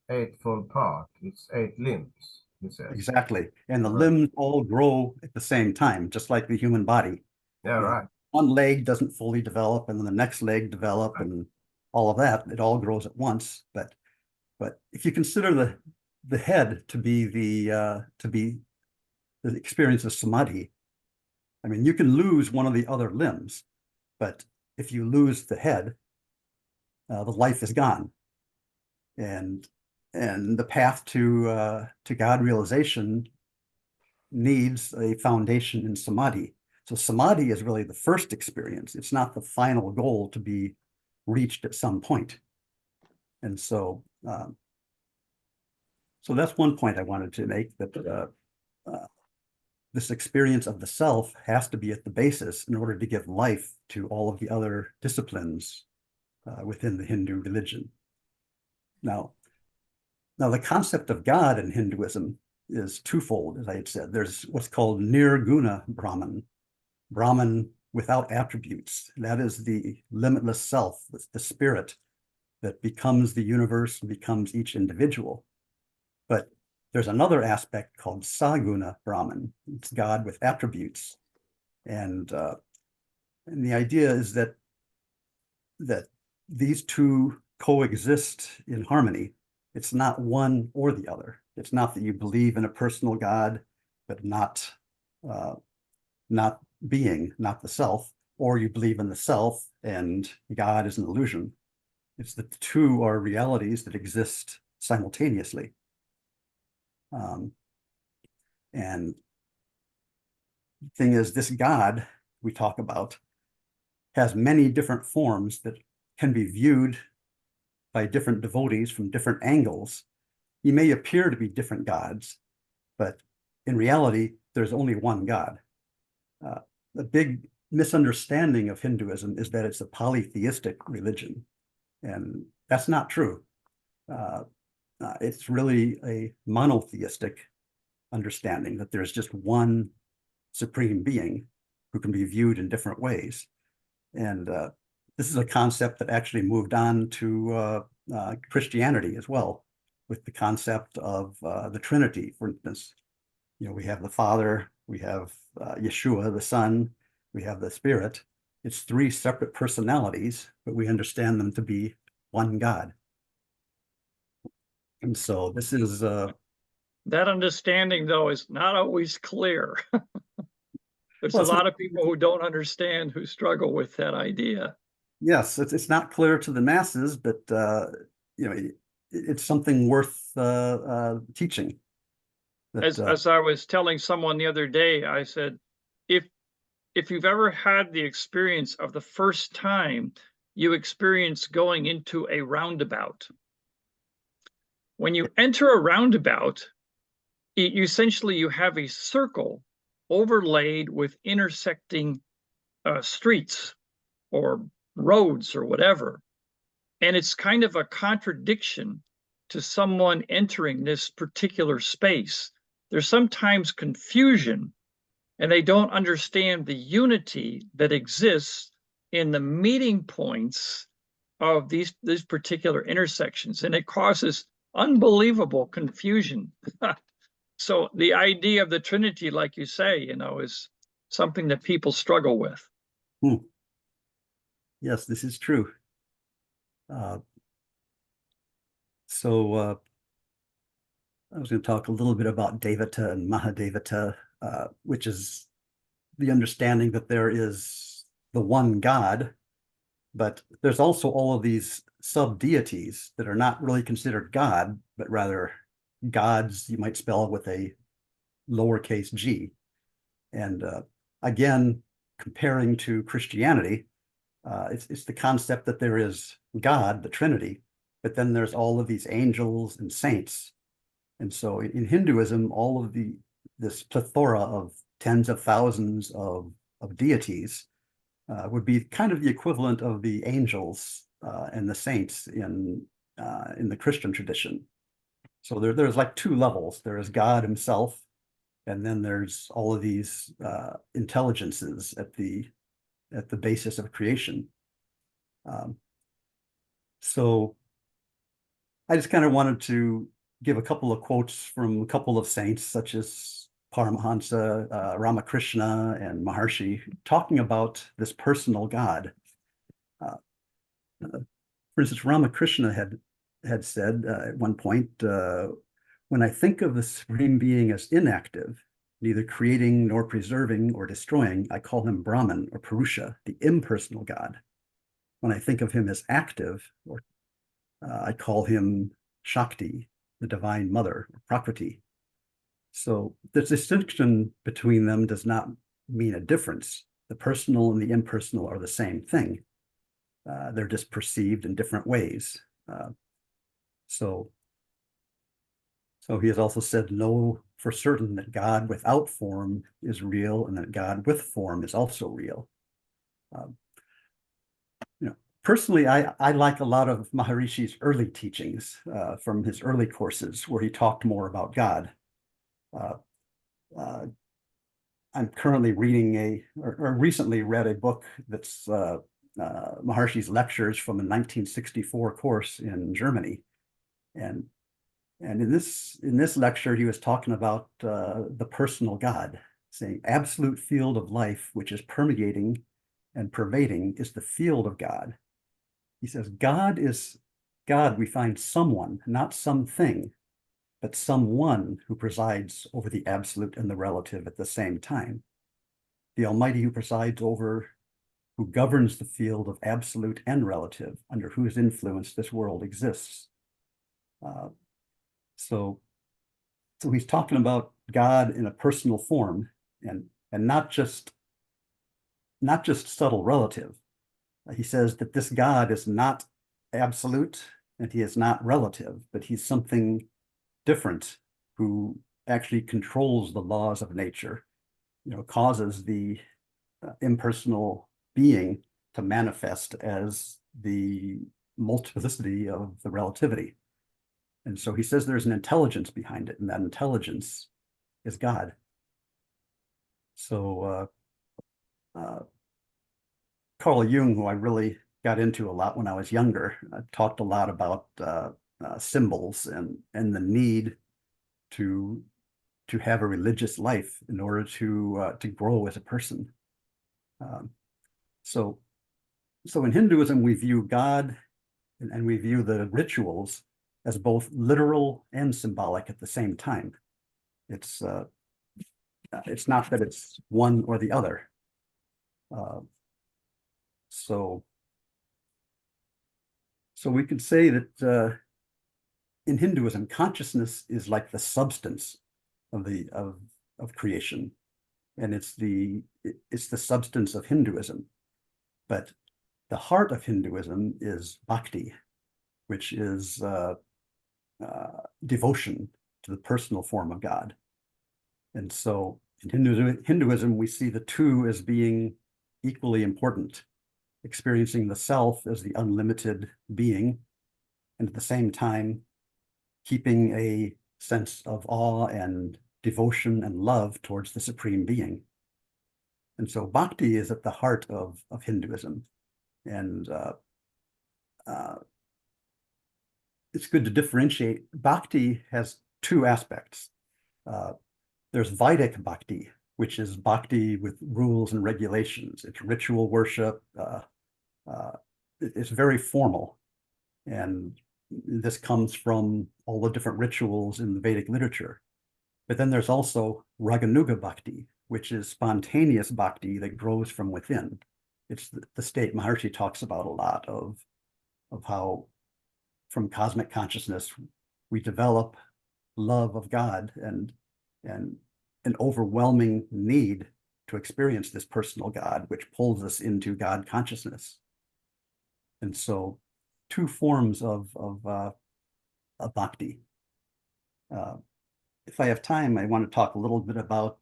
eightfold part, it's 8 limbs, he says. Exactly. And the limbs all grow at the same time, just like the human body. Yeah, You know, right. one leg doesn't fully develop, and then the next leg develop, and all of that. It all grows at once. But if you consider the head to be the experience of samadhi, I mean, you can lose one of the other limbs, but if you lose the head, the life is gone. And the path to God realization needs a foundation in samadhi. So samadhi is really the first experience. It's not the final goal to be reached at some point. And so, so that's one point I wanted to make, that this experience of the self has to be at the basis in order to give life to all of the other disciplines within the Hindu religion. Now, the concept of God in Hinduism is twofold, as I had said. There's what's called Nirguna Brahman, Brahman without attributes. That is the limitless self, the spirit that becomes the universe and becomes each individual. But there's another aspect called Saguna Brahman. It's God with attributes. And the idea is that these two coexist in harmony. It's not one or the other. It's not that you believe in a personal God, but not being, not the self, or you believe in the self and God is an illusion. It's that the two are realities that exist simultaneously. And the thing is, this God we talk about has many different forms that can be viewed by different devotees from different angles. He may appear to be different gods, but in reality, there's only one God. The big misunderstanding of Hinduism is that it's a polytheistic religion, and that's not true. It's really a monotheistic understanding that there's just one supreme being who can be viewed in different ways. And this is a concept that actually moved on to Christianity as well, with the concept of the Trinity, for instance. You know, we have the Father, we have Yeshua, the Son, we have the Spirit. It's 3 separate personalities, but we understand them to be one God. And so this is that understanding, though, is not always clear. There's well, a lot of people who don't understand, who struggle with that idea. Yes, it's not clear to the masses, but you know, it's something worth teaching. As I was telling someone the other day, I said, if you've ever had the experience of the first time you experience going into a roundabout, when you enter a roundabout, essentially you have a circle overlaid with intersecting streets or roads or whatever. And it's kind of a contradiction to someone entering this particular space. There's sometimes confusion, and they don't understand the unity that exists in the meeting points of these particular intersections, and it causes unbelievable confusion. So the idea of the Trinity, like you say, is something that people struggle with. Yes, this is true. So I was going to talk a little bit about Devata and Mahadevata, which is the understanding that there is the one God, but there's also all of these sub-deities that are not really considered God, but rather gods you might spell with a lowercase g. And again, comparing to Christianity, it's the concept that there is God, the Trinity, but then there's all of these angels and saints. And so in Hinduism, all of this plethora of tens of thousands of deities would be kind of the equivalent of the angels and the saints in the Christian tradition. So there's like two levels. There is God himself, and then there's all of these intelligences at the basis of creation. So I just kind of wanted to give a couple of quotes from a couple of saints, such as Paramahansa, Ramakrishna, and Maharshi, talking about this personal God. For instance, Ramakrishna had said at one point, when I think of the Supreme Being as inactive, neither creating nor preserving or destroying, I call him Brahman or Purusha, the impersonal God. When I think of him as active, I call him Shakti, the divine mother, or Prakriti. So the distinction between them does not mean a difference. The personal and the impersonal are the same thing. They're just perceived in different ways. So he has also said, know for certain that God without form is real and that God with form is also real. Personally, I like a lot of Maharishi's early teachings from his early courses where he talked more about God. I'm currently reading or recently read a book that's Maharishi's lectures from a 1964 course in Germany. And in this lecture, he was talking about the personal God, saying absolute field of life, which is permeating and pervading, is the field of God. He says, God, we find someone, not something, but someone who presides over the absolute and the relative at the same time. The Almighty who presides over, who governs the field of absolute and relative, under whose influence this world exists. So he's talking about God in a personal form and not just subtle relative. He says that this God is not absolute and he is not relative, but he's something different who actually controls the laws of nature, causes the impersonal being to manifest as the multiplicity of the relativity. And so he says there's an intelligence behind it, and that intelligence is God. So Carl Jung, who I really got into a lot when I was younger, talked a lot about symbols and the need to have a religious life in order to grow as a person. So in Hinduism, we view God and we view the rituals as both literal and symbolic at the same time. It's not that it's one or the other. So we could say that in Hinduism, consciousness is like the substance of creation, and it's the substance of Hinduism. But the heart of Hinduism is bhakti, which is devotion to the personal form of God. And so in Hinduism, we see the two as being equally important, experiencing the self as the unlimited being, and at the same time, keeping a sense of awe and devotion and love towards the Supreme Being. And so bhakti is at the heart of Hinduism. And it's good to differentiate. Bhakti has two aspects. There's Vedic Bhakti, which is bhakti with rules and regulations. It's ritual worship. It's very formal. And this comes from all the different rituals in the Vedic literature. But then there's also Raganuga Bhakti, which is spontaneous bhakti that grows from within. It's the state Maharshi talks about a lot of how from cosmic consciousness we develop love of God and an overwhelming need to experience this personal God, which pulls us into God consciousness. And so two forms of bhakti. If I have time, I want to talk a little bit about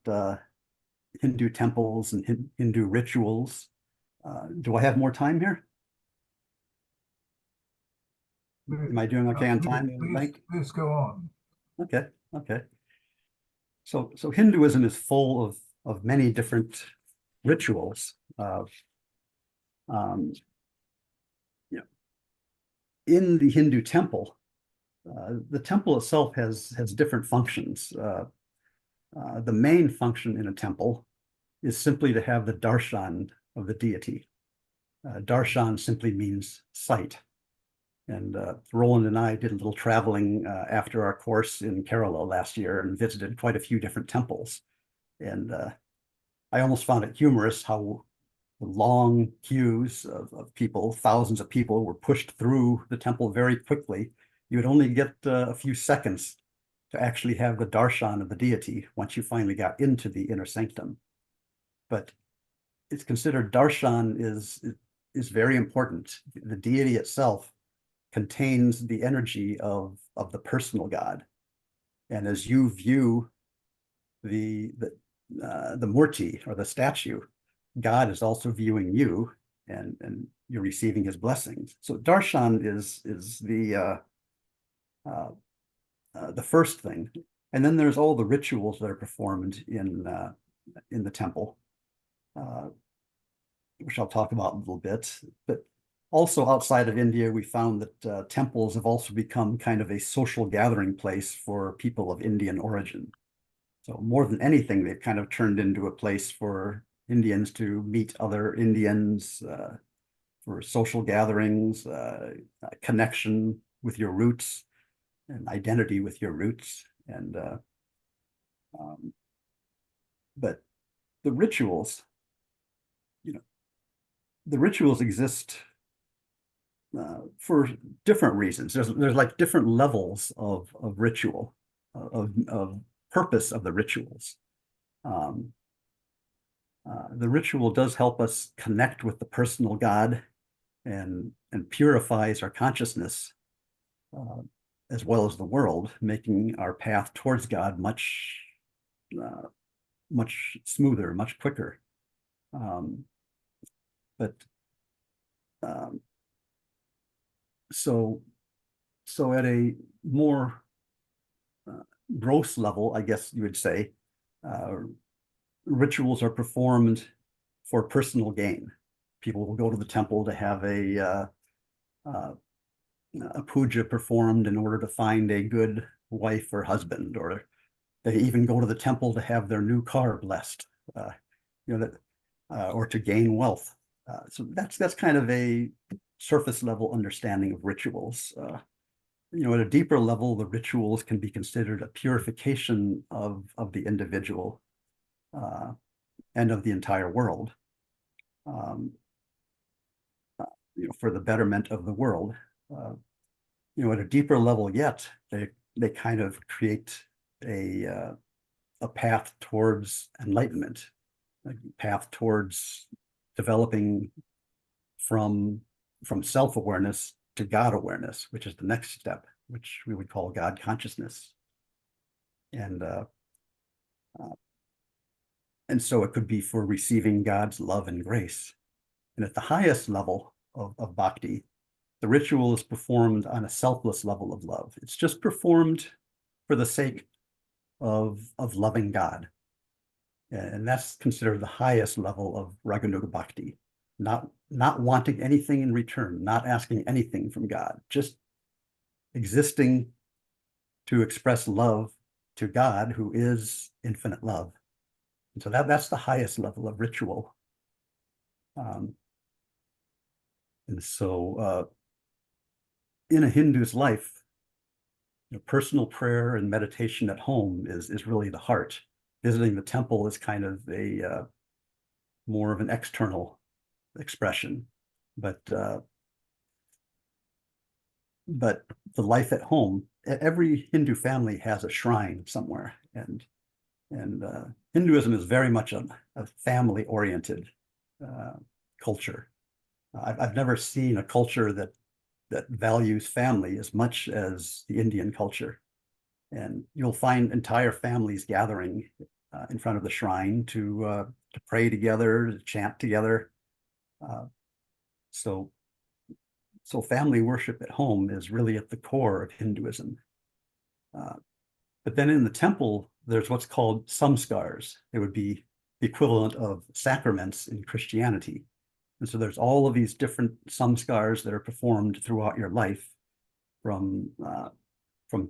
Hindu temples and Hindu rituals. Do I have more time here? Am I doing okay on time, Mike? Please go on. Okay, okay. So Hinduism is full of many different rituals. You know, in the Hindu temple, the temple itself has different functions. The main function in a temple is simply to have the darshan of the deity. Darshan simply means sight. And Roland and I did a little traveling after our course in Kerala last year and visited quite a few different temples. And I almost found it humorous how long queues of people, thousands of people, were pushed through the temple very quickly. You would only get a few seconds to actually have the darshan of the deity once you finally got into the inner sanctum. But it's considered darshan is very important. The deity itself contains the energy of the personal God. And as you view the murti or the statue, God is also viewing you and you're receiving his blessings. So darshan is the first thing. And then there's all the rituals that are performed in the temple, which I'll talk about in a little bit. But also outside of India, we found that temples have also become kind of a social gathering place for people of Indian origin. So more than anything, they've kind of turned into a place for Indians to meet other Indians, for social gatherings, connection with your roots and identity with your roots. And but the rituals, the rituals exist for different reasons. There's like different levels of ritual, of purpose of the rituals. The ritual does help us connect with the personal God and purifies our consciousness as well as the world, making our path towards God much smoother, much quicker. So at a more gross level, I guess you would say, rituals are performed for personal gain. People will go to the temple to have a puja performed in order to find a good wife or husband, or they even go to the temple to have their new car blessed, or to gain wealth. So that's kind of a surface level understanding of rituals. At a deeper level, the rituals can be considered a purification of the individual and of the entire world, for the betterment of the world. At a deeper level yet, they kind of create a path towards enlightenment, a path towards developing from self-awareness to God awareness, which is the next step, which we would call God consciousness. And so it could be for receiving God's love and grace. And at the highest level of bhakti, the ritual is performed on a selfless level of love. It's just performed for the sake of loving God. And that's considered the highest level of Raganuga Bhakti. not wanting anything in return, not asking anything from God, just existing to express love to God, who is infinite love. And so that's the highest level of ritual. And so in a Hindu's life, personal prayer and meditation at home is really the heart. Visiting the temple is kind of a more of an external expression, but the life at home, every Hindu family has a shrine somewhere, and Hinduism is very much a family-oriented culture. I've never seen a culture that values family as much as the Indian culture. And you'll find entire families gathering in front of the shrine to pray together, to chant together. So family worship at home is really at the core of Hinduism. But then in the temple, there's what's called samskars. It would be the equivalent of sacraments in Christianity. And so there's all of these different samskars that are performed throughout your life, from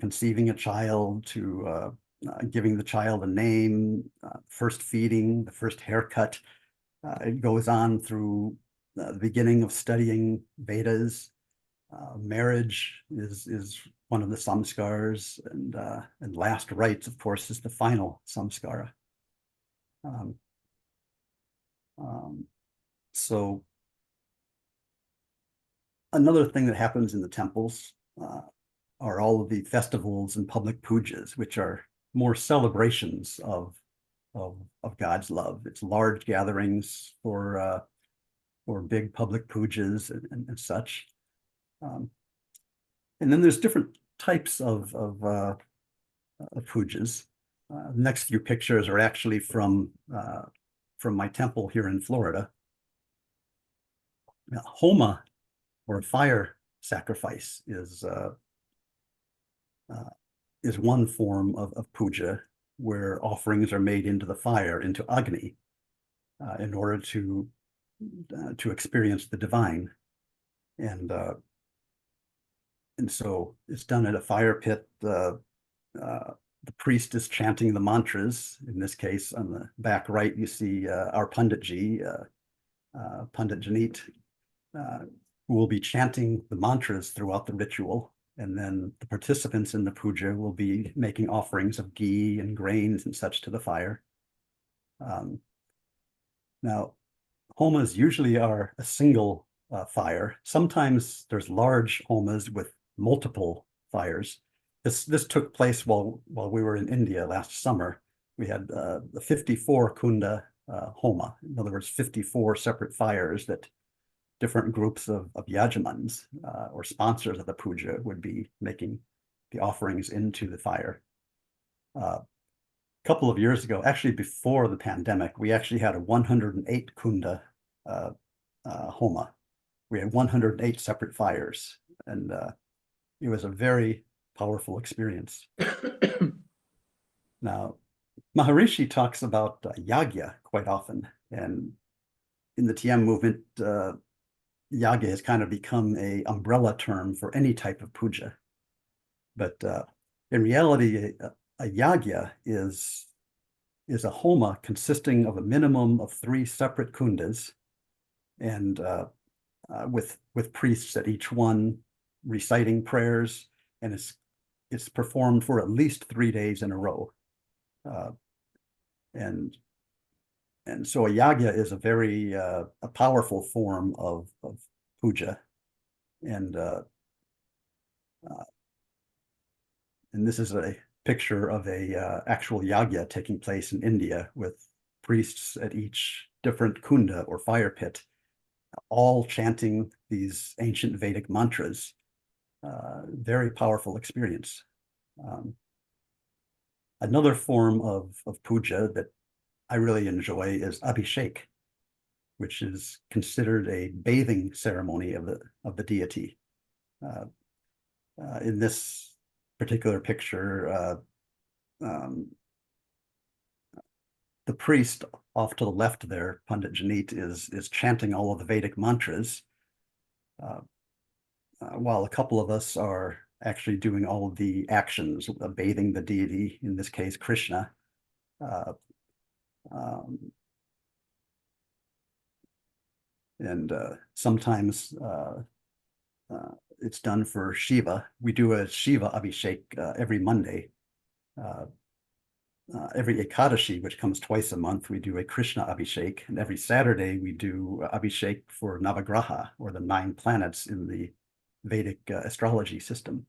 conceiving a child to giving the child a name, first feeding, the first haircut. It goes on through the beginning of studying Vedas. Marriage is one of the samskars, and last rites, of course, is the final samskara. So another thing that happens in the temples are all of the festivals and public pujas, which are more celebrations of God's love. It's large gatherings for big public pujas and such. And then there's different types of pujas. The next few pictures are actually from my temple here in Florida. Now, homa, or fire sacrifice, is one form of puja, where offerings are made into the fire, into Agni, in order to experience the divine. And so it's done at a fire pit. The priest is chanting the mantras. In this case, on the back right, you see our Panditji, Pandit Janit, who will be chanting the mantras throughout the ritual. And then the participants in the puja will be making offerings of ghee and grains and such to the fire. Now, homas usually are a single fire. Sometimes there's large homas with multiple fires. This took place while we were in India last summer. We had the 54 kunda homa. In other words, 54 separate fires that different groups of yajamans or sponsors of the puja would be making the offerings into the fire. A couple of years ago, actually before the pandemic, we actually had a 108 kunda homa. We had 108 separate fires, and it was a very powerful experience. Now, Maharishi talks about yagya quite often, and in the TM movement, yagya has kind of become an umbrella term for any type of puja. But in reality, a yagya is a homa consisting of a minimum of 3 separate kundas, and with priests at each one reciting prayers, and it's performed for at least 3 days in a row. And so a yagya is a very a powerful form of puja, and this is a picture of a actual yagya taking place in India, with priests at each different kunda or fire pit, all chanting these ancient Vedic mantras. Very powerful experience. Another form of puja that I really enjoy is abhishek, which is considered a bathing ceremony of the deity. In this particular picture, the priest off to the left there, Pandit Janit, is chanting all of the Vedic mantras, while a couple of us are actually doing all of the actions, bathing the deity, in this case, Krishna. And sometimes it's done for Shiva. We do a Shiva Abhishek every Monday. Every Ekadashi, which comes twice a month, we do a Krishna Abhishek. And every Saturday, we do Abhishek for Navagraha, or the 9 planets in the Vedic astrology system.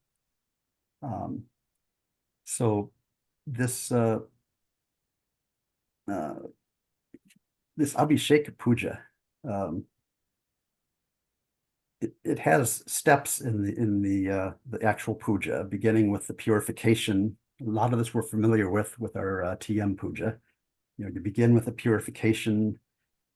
So this this Abhishek puja, it has steps in the actual puja, beginning with the purification. A lot of this we're familiar with our TM puja. You know, you begin with the purification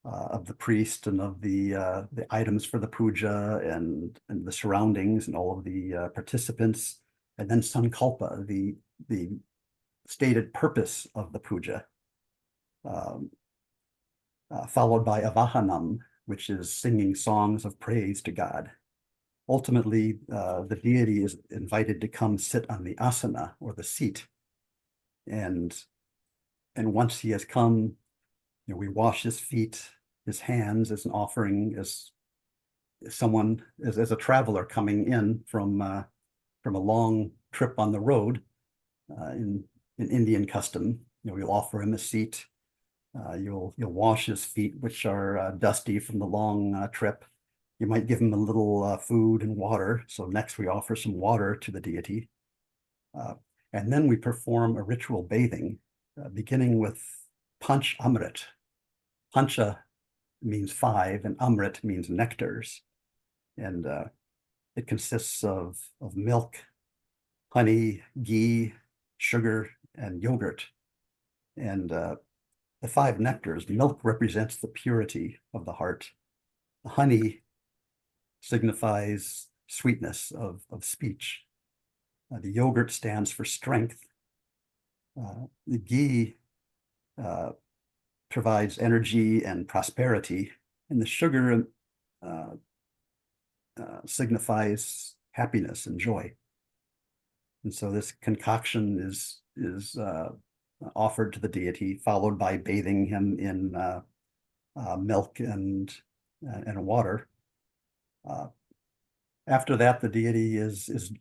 of the priest and of the items for the puja and the surroundings and all of the participants, and then sankalpa, the stated purpose of the puja, followed by avahanam, which is singing songs of praise to God. Ultimately, the deity is invited to come sit on the asana, or the seat. And once he has come, you know, we wash his feet, his hands, as an offering, as someone, as a traveler coming in from a long trip on the road. In Indian custom, you know, you'll offer him a seat. You'll wash his feet, which are dusty from the long trip. You might give him a little food and water. So next we offer some water to the deity. And then we perform a ritual bathing, beginning with Panch Amrit. Pancha means 5, and Amrit means nectars. And it consists of milk, honey, ghee, sugar, and yogurt. And the 5 nectars, milk represents the purity of the heart. The honey signifies sweetness of speech. The yogurt stands for strength. The ghee provides energy and prosperity, and the sugar signifies happiness and joy. And so this concoction is offered to the deity, followed by bathing him in milk and water. After that, the deity is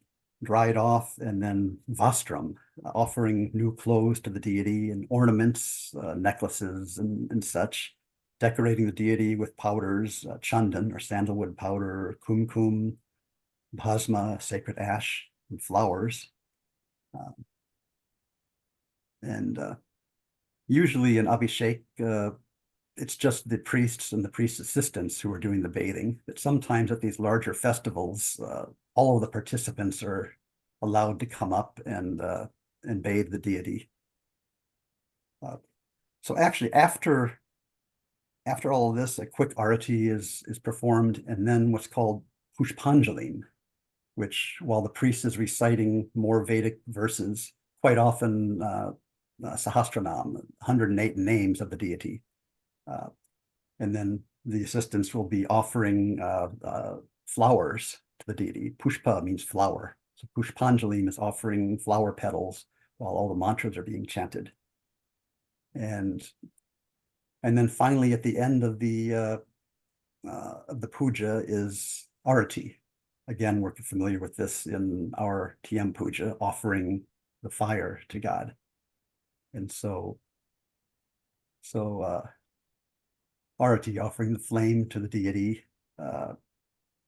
dried off, and then vastram, offering new clothes to the deity and ornaments, necklaces and such, decorating the deity with powders, chandan, or sandalwood powder, kumkum, bhasma, sacred ash, and flowers. Usually in Abhishek, it's just the priests and the priest assistants who are doing the bathing. But sometimes at these larger festivals, all of the participants are allowed to come up and bathe the deity. So actually, after all of this, a quick arati is performed, and then what's called pushpanjalim, which, while the priest is reciting more Vedic verses, quite often Sahasranam, 108 names of the deity. And then the assistants will be offering flowers to the deity. Pushpa means flower. So Pushpanjalim is offering flower petals while all the mantras are being chanted. And then finally, at the end of the puja is arati. Again, we're familiar with this in our TM puja, offering the fire to God. And so arati, offering the flame to the deity.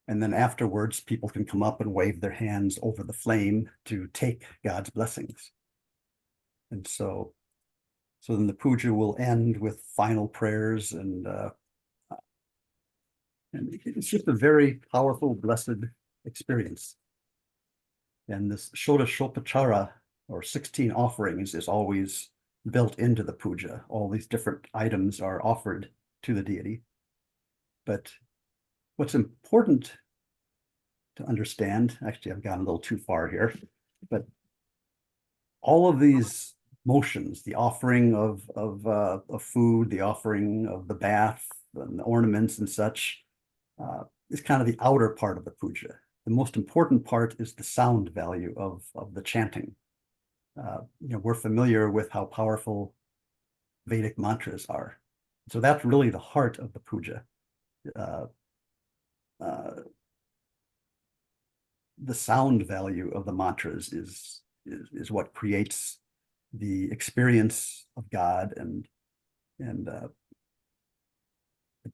And then afterwards, people can come up and wave their hands over the flame to take God's blessings. And so then the puja will end with final prayers, and it's just a very powerful, blessed experience. And this Shodashopachara, or 16 offerings, is always built into the puja. All these different items are offered to the deity. But what's important to understand, actually, I've gone a little too far here, but all of these motions, the offering of food, the offering of the bath, and the ornaments and such, is kind of the outer part of the puja. The most important part is the sound value of the chanting. We're familiar with how powerful Vedic mantras are. So that's really the heart of the puja. The sound value of the mantras is what creates the experience of God, and the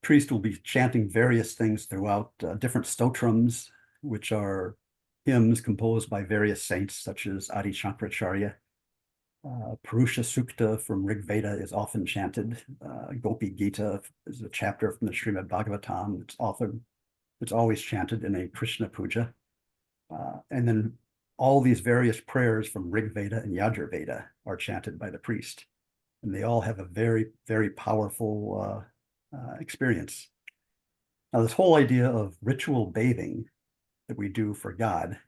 priest will be chanting various things throughout, different stotrams, which are hymns composed by various saints such as Adi Shankaracharya. Purusha Sukta from Rig Veda is often chanted. Gopi Gita is a chapter from the Srimad Bhagavatam. It's always chanted in a Krishna puja. And then all these various prayers from Rig Veda and Yajur Veda are chanted by the priest. And they all have a very, very powerful experience. Now, this whole idea of ritual bathing that we do for God,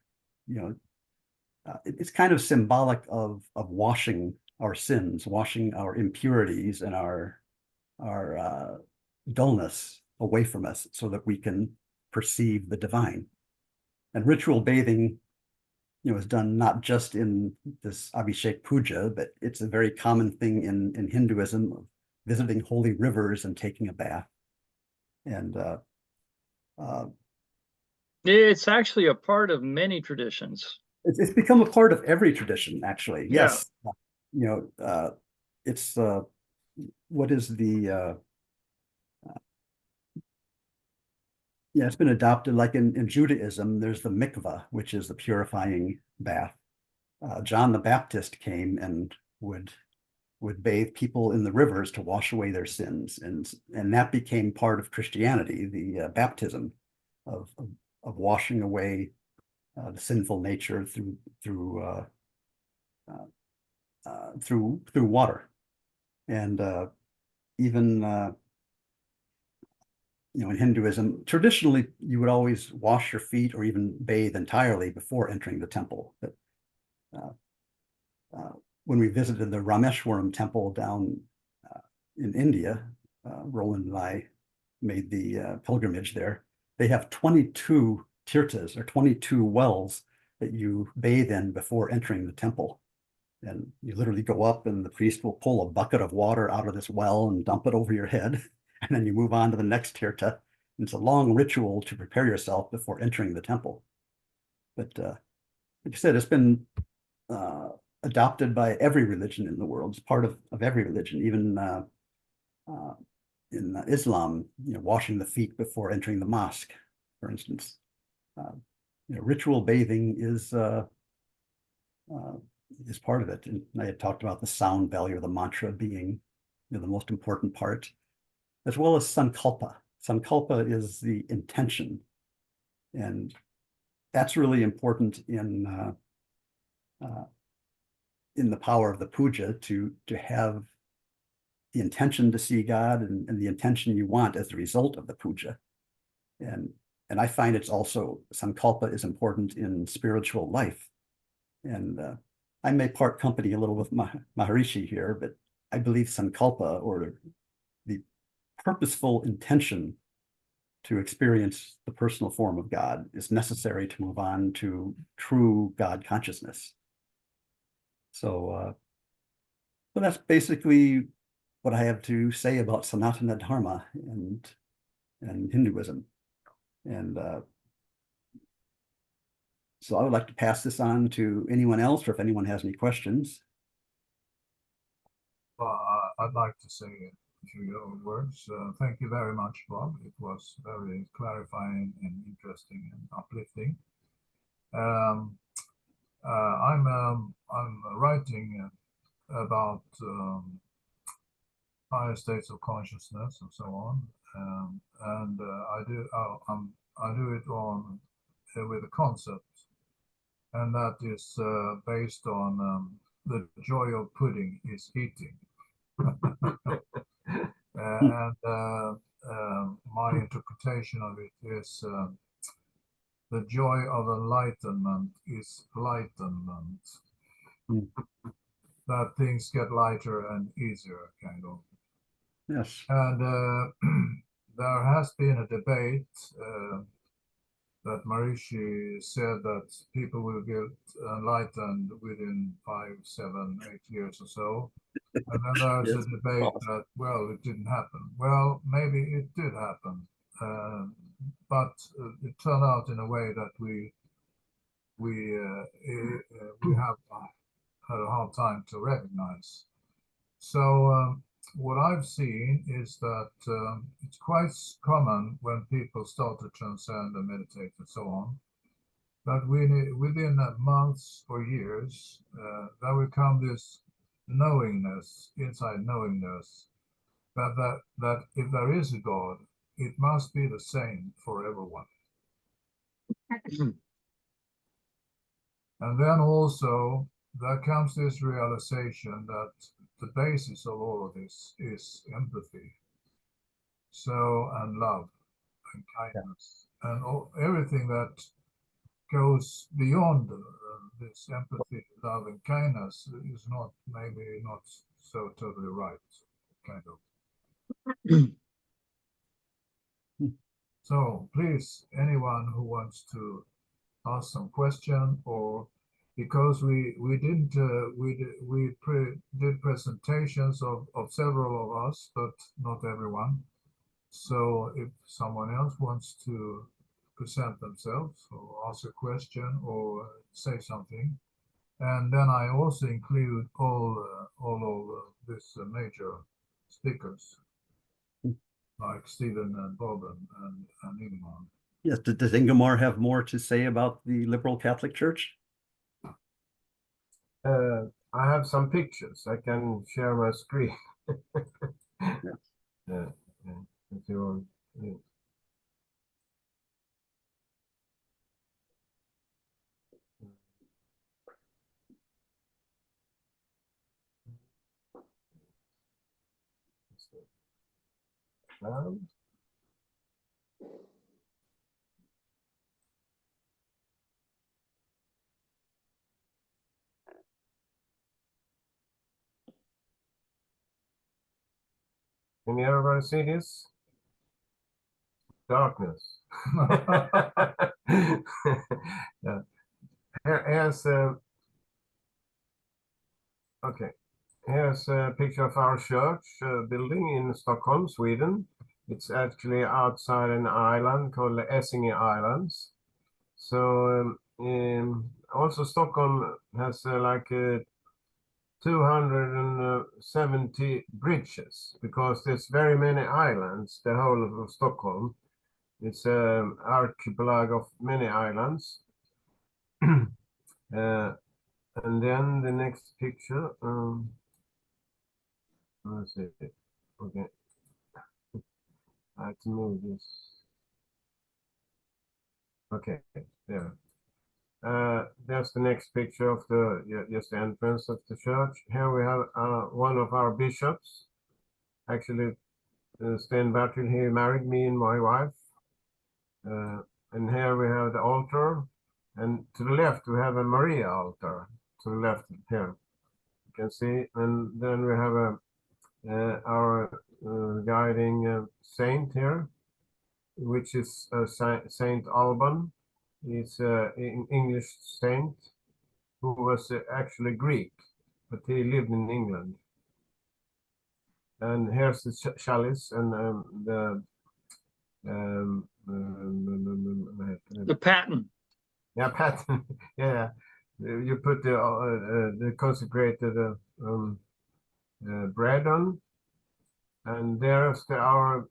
it's kind of symbolic of washing our sins, washing our impurities and our dullness away from us so that we can perceive the divine. And ritual bathing, is done not just in this Abhishek Puja, but it's a very common thing in Hinduism, of visiting holy rivers and taking a bath. And It's actually a part of many traditions. it's become a part of every tradition, actually. Yeah. Yes. It's what is the it's been adopted, like in Judaism, there's the mikvah, which is the purifying bath. John the Baptist came and would bathe people in the rivers to wash away their sins, and that became part of Christianity, the baptism of washing away the sinful nature through water. And even in Hinduism, traditionally, you would always wash your feet or even bathe entirely before entering the temple. But when we visited the Rameshwaram temple down in India, Roland and I made the pilgrimage there. They have 22 tirthas, or 22 wells, that you bathe in before entering the temple. And you literally go up, and the priest will pull a bucket of water out of this well and dump it over your head. And then you move on to the next tirtha. It's a long ritual to prepare yourself before entering the temple. But like I said, it's been adopted by every religion in the world. It's part of every religion, even in Islam, washing the feet before entering the mosque, for instance. Ritual bathing is part of it. And I had talked about the sound value of the mantra being the most important part, as well as sankalpa. Sankalpa is the intention, and that's really important in the power of the puja, to have the intention to see God and the intention you want as a result of the puja. And I find it's also, sankalpa is important in spiritual life. And I may part company a little with Maharishi here, but I believe sankalpa, or the purposeful intention to experience the personal form of God, is necessary to move on to true God consciousness. So that's basically what I have to say about Sanatana Dharma and Hinduism. And so I would like to pass this on to anyone else, or if anyone has any questions. Well, I'd like to say a few words. Thank you very much, Bob. It was very clarifying and interesting and uplifting. I'm writing about higher states of consciousness and so on, and I do it on with a concept, and that is based on the joy of pudding is eating. And my interpretation of it is the joy of enlightenment is lightenment. that things get lighter and easier, kind of. Yes. And there has been a debate that Marishi said that people will get enlightened within 5, 7, 8 years or so. And then there's Yes. a debate that, well, it didn't happen. Well, maybe it did happen. But it turned out in a way that we have had a hard time to recognize. So what I've seen is that it's quite common when people start to transcend and meditate and so on, that within months or years, there will come this knowingness, inside knowingness, that if there is a God, it must be the same for everyone. And then also there comes this realization that the basis of all of this is empathy, so, and love and kindness, and everything that goes beyond this empathy, love, and kindness is not, maybe not so totally right, kind of. So please, anyone who wants to ask some question, or because we did presentations of several of us, but not everyone. So if someone else wants to present themselves or ask a question or say something, and then I also include all of these major speakers like Stephen and Bob and Ingmar. Yes. Does Ingemar have more to say about the liberal Catholic Church? I have some pictures. I can share my screen. Yeah, if you want. Yeah. Can everybody see this? Darkness. Yeah. Here's okay. Here's a picture of our church building in Stockholm, Sweden. It's actually outside an island called the Essinge Islands. So also Stockholm has like 270 bridges, because there's very many islands, the whole of Stockholm. It's an archipelago of many islands. And then the next picture, let's see, okay. I have to move this. Okay, there. There's the next picture of just the entrance of the church. Here we have one of our bishops, actually Sten Bertil. He married me and my wife. And here we have the altar, and to the left we have a Maria altar. To the left here, you can see, and then we have our guiding saint here, which is Saint Alban. He's an English saint who was actually Greek, but he lived in England. And here's the chalice and The paten. Yeah, paten. Yeah, you put the consecrated bread on, and there's our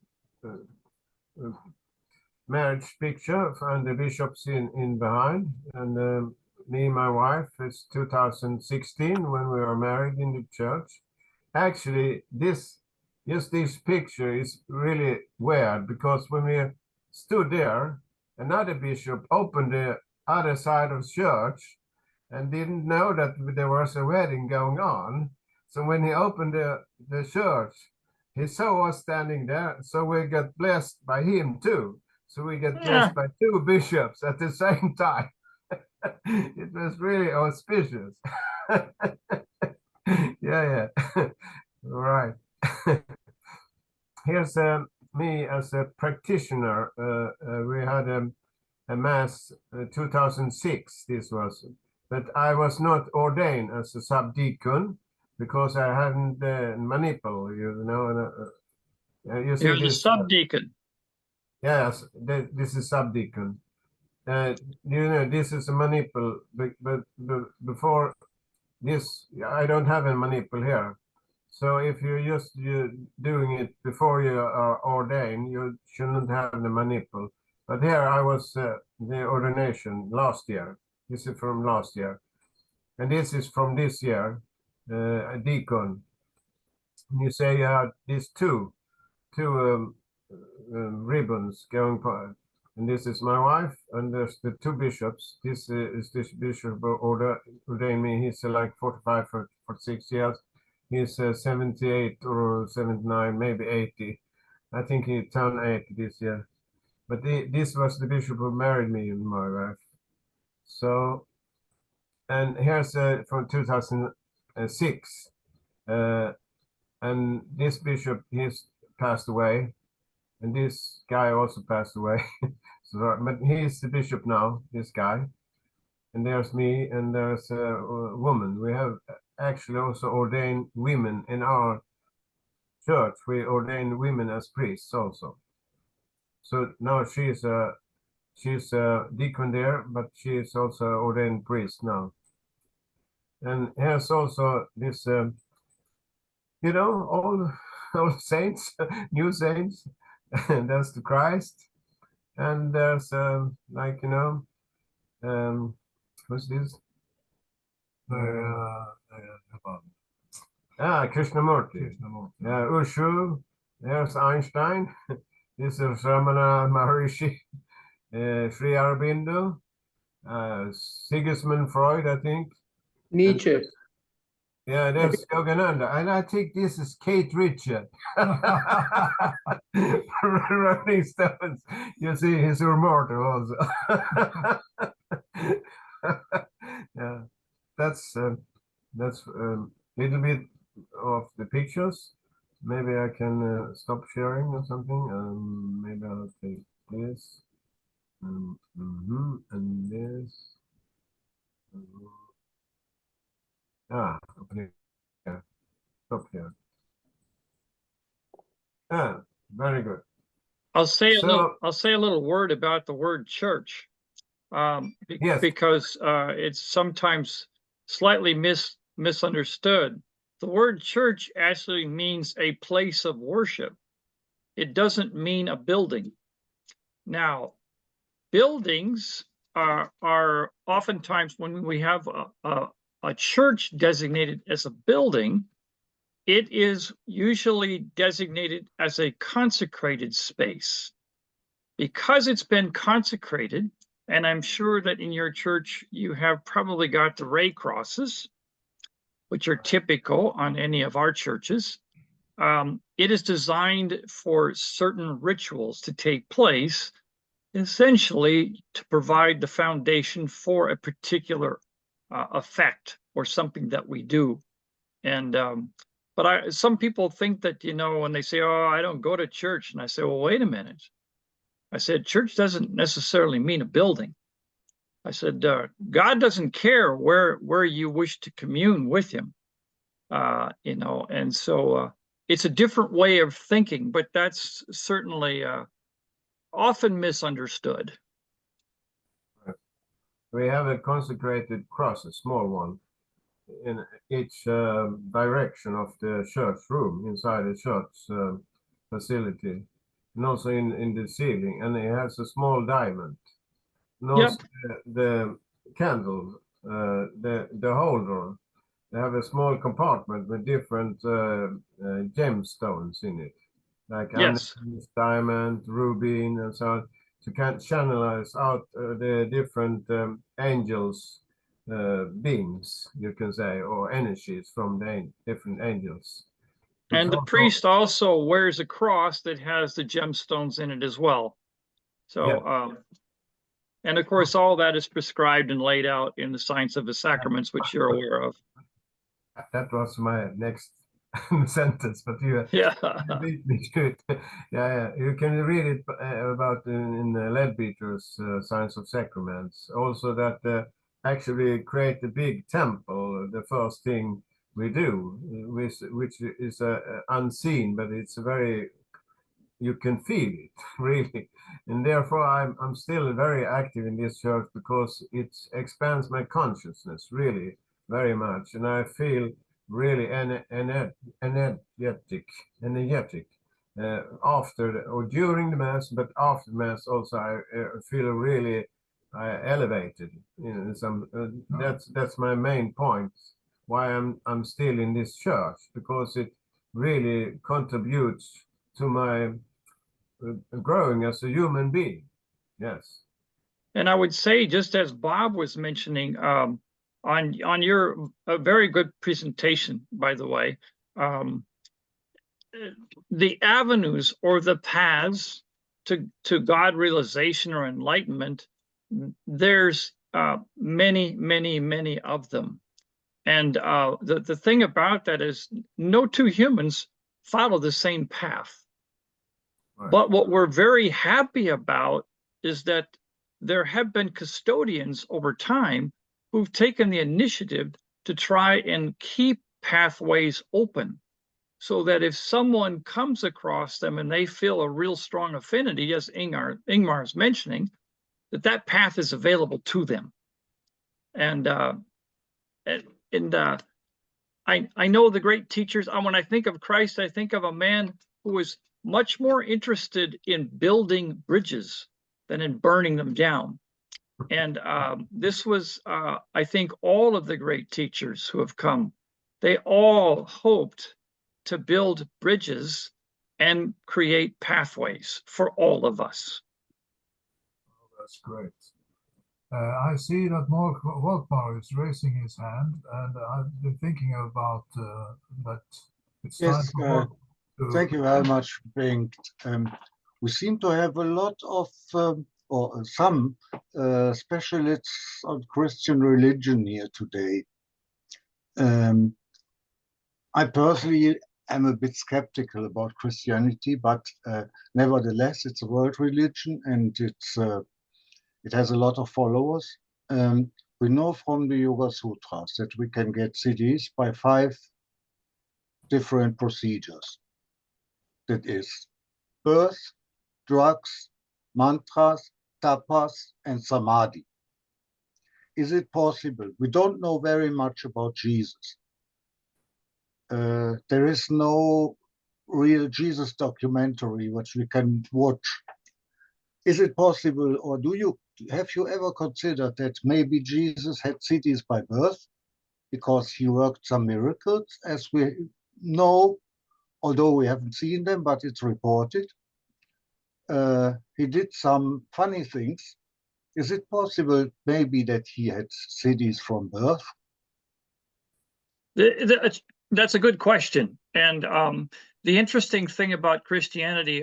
marriage picture, and the bishops in behind, and me and my wife. It's 2016 when we were married in the church. Actually, this picture is really weird, because when we stood there, another bishop opened the other side of the church and didn't know that there was a wedding going on. So when he opened the church, he saw us standing there, so we got blessed by him too. So we get blessed by two bishops at the same time. It was really auspicious. Yeah, yeah. Right. Here's me as a practitioner. We had a mass 2006. This was, but I was not ordained as a subdeacon because I hadn't manipul. You know, you see You're the this. subdeacon. Yes, this is subdeacon. You know, this is a manipul, but before this, I don't have a manipul here. So if you're doing it before you are ordained, you shouldn't have the manipul. But here I was the ordination last year. This is from last year, and this is from this year, a deacon. You say you have these two ribbons going by. And this is my wife, and there's the two bishops. This is this bishop ordained me. He's like 45 for 6 years. He's 78 or 79, maybe 80. I think he turned 80 this year. But this was the bishop who married me and my wife. So, and here's from 2006. And this bishop, he's passed away. And this guy also passed away. So, but he's the bishop now, this guy. And there's me, and there's a woman. We have actually also ordained women in our church. We ordain women as priests also. So now she's a deacon there, but she is also ordained priest now. And here's also this, you know, all saints, new saints. And there's the Christ, and there's like, you know, what's this? Krishnamurti. Yeah, Ushu. There's Einstein. This is Ramana Maharishi. Sri Aurobindo. Sigismund Freud, I think. Nietzsche. Yeah, there's Yogananda. And I think this is Kate Richard. Rolling Stones. You see, he's immortal also. Yeah, that's little bit of the pictures. Maybe I can stop sharing or something. Maybe I'll take this. And this. Okay. Yeah. Stop here. Very good. I'll say So- I'll say a little word about the word church. Yes. Because it's sometimes slightly misunderstood. The word church actually means a place of worship. It doesn't mean a building. Now, buildings are oftentimes, when we have a church designated as a building, it is usually designated as a consecrated space. Because it's been consecrated, and I'm sure that in your church, you have probably got the ray crosses, which are typical on any of our churches. It is designed for certain rituals to take place, essentially to provide the foundation for a particular effect or something that we do. And but some people think that, you know, when they say, "Oh, I don't go to church," and I say, "Well, wait a minute." I said, church doesn't necessarily mean a building. I said, God doesn't care where you wish to commune with him, you know, and so it's a different way of thinking, but that's certainly often misunderstood. We have a consecrated cross, a small one, in each direction of the church room, inside the church facility, and also in the ceiling, and it has a small diamond. And also the candle, the holder, they have a small compartment with different gemstones in it, like Yes. amethyst, diamond, ruby, and so on, to channelize out the different angels' beings, you can say, or energies from the different angels. And the Also- priest also wears a cross that has the gemstones in it as well. So, and of course, all that is prescribed and laid out in the Science of the Sacraments, which you're aware of. That was my next sentence, but you Yeah. beat me to it. Yeah. You can read it about in Leadbeater's Science of Sacraments. Also that actually create a big temple, the first thing we do, which is unseen, but it's very, you can feel it really, and therefore I'm still very active in this church because it expands my consciousness really very much, and I feel really energetic after or during the mass, but after mass also I feel really elevated. You know, that's my main point. Why I'm still in this church, because it really contributes to my growing as a human being. Yes. And I would say, just as Bob was mentioning, on your very good presentation, by the way, the avenues or the paths to God realization or enlightenment, there's many of them. And the thing about that is no two humans follow the same path. Right. But what we're very happy about is that there have been custodians over time who've taken the initiative to try and keep pathways open, so that if someone comes across them and they feel a real strong affinity, as Ingmar is mentioning, that path is available to them. And I know the great teachers. When I think of Christ, I think of a man who was much more interested in building bridges than in burning them down. And this was, I think, all of the great teachers who have come. They all hoped to build bridges and create pathways for all of us. That's great. I see that Mark Volkmar is raising his hand, and I've been thinking about that it's time Yes, for Mark to... thank you very much, Bengt. We seem to have a lot of, or some specialists on Christian religion here today. I personally am a bit skeptical about Christianity, but nevertheless, it's a world religion, and it has a lot of followers. We know from the Yoga Sutras that we can get siddhis by 5 different procedures. That is birth, drugs, mantras, tapas, and samadhi. Is it possible? We don't know very much about Jesus. There is no real Jesus documentary which we can watch. Is it possible, or have you ever considered that maybe Jesus had siddhis by birth because he worked some miracles, as we know, although we haven't seen them, but it's reported. He did some funny things. Is it possible maybe that he had siddhis from birth? That's a good question. And the interesting thing about Christianity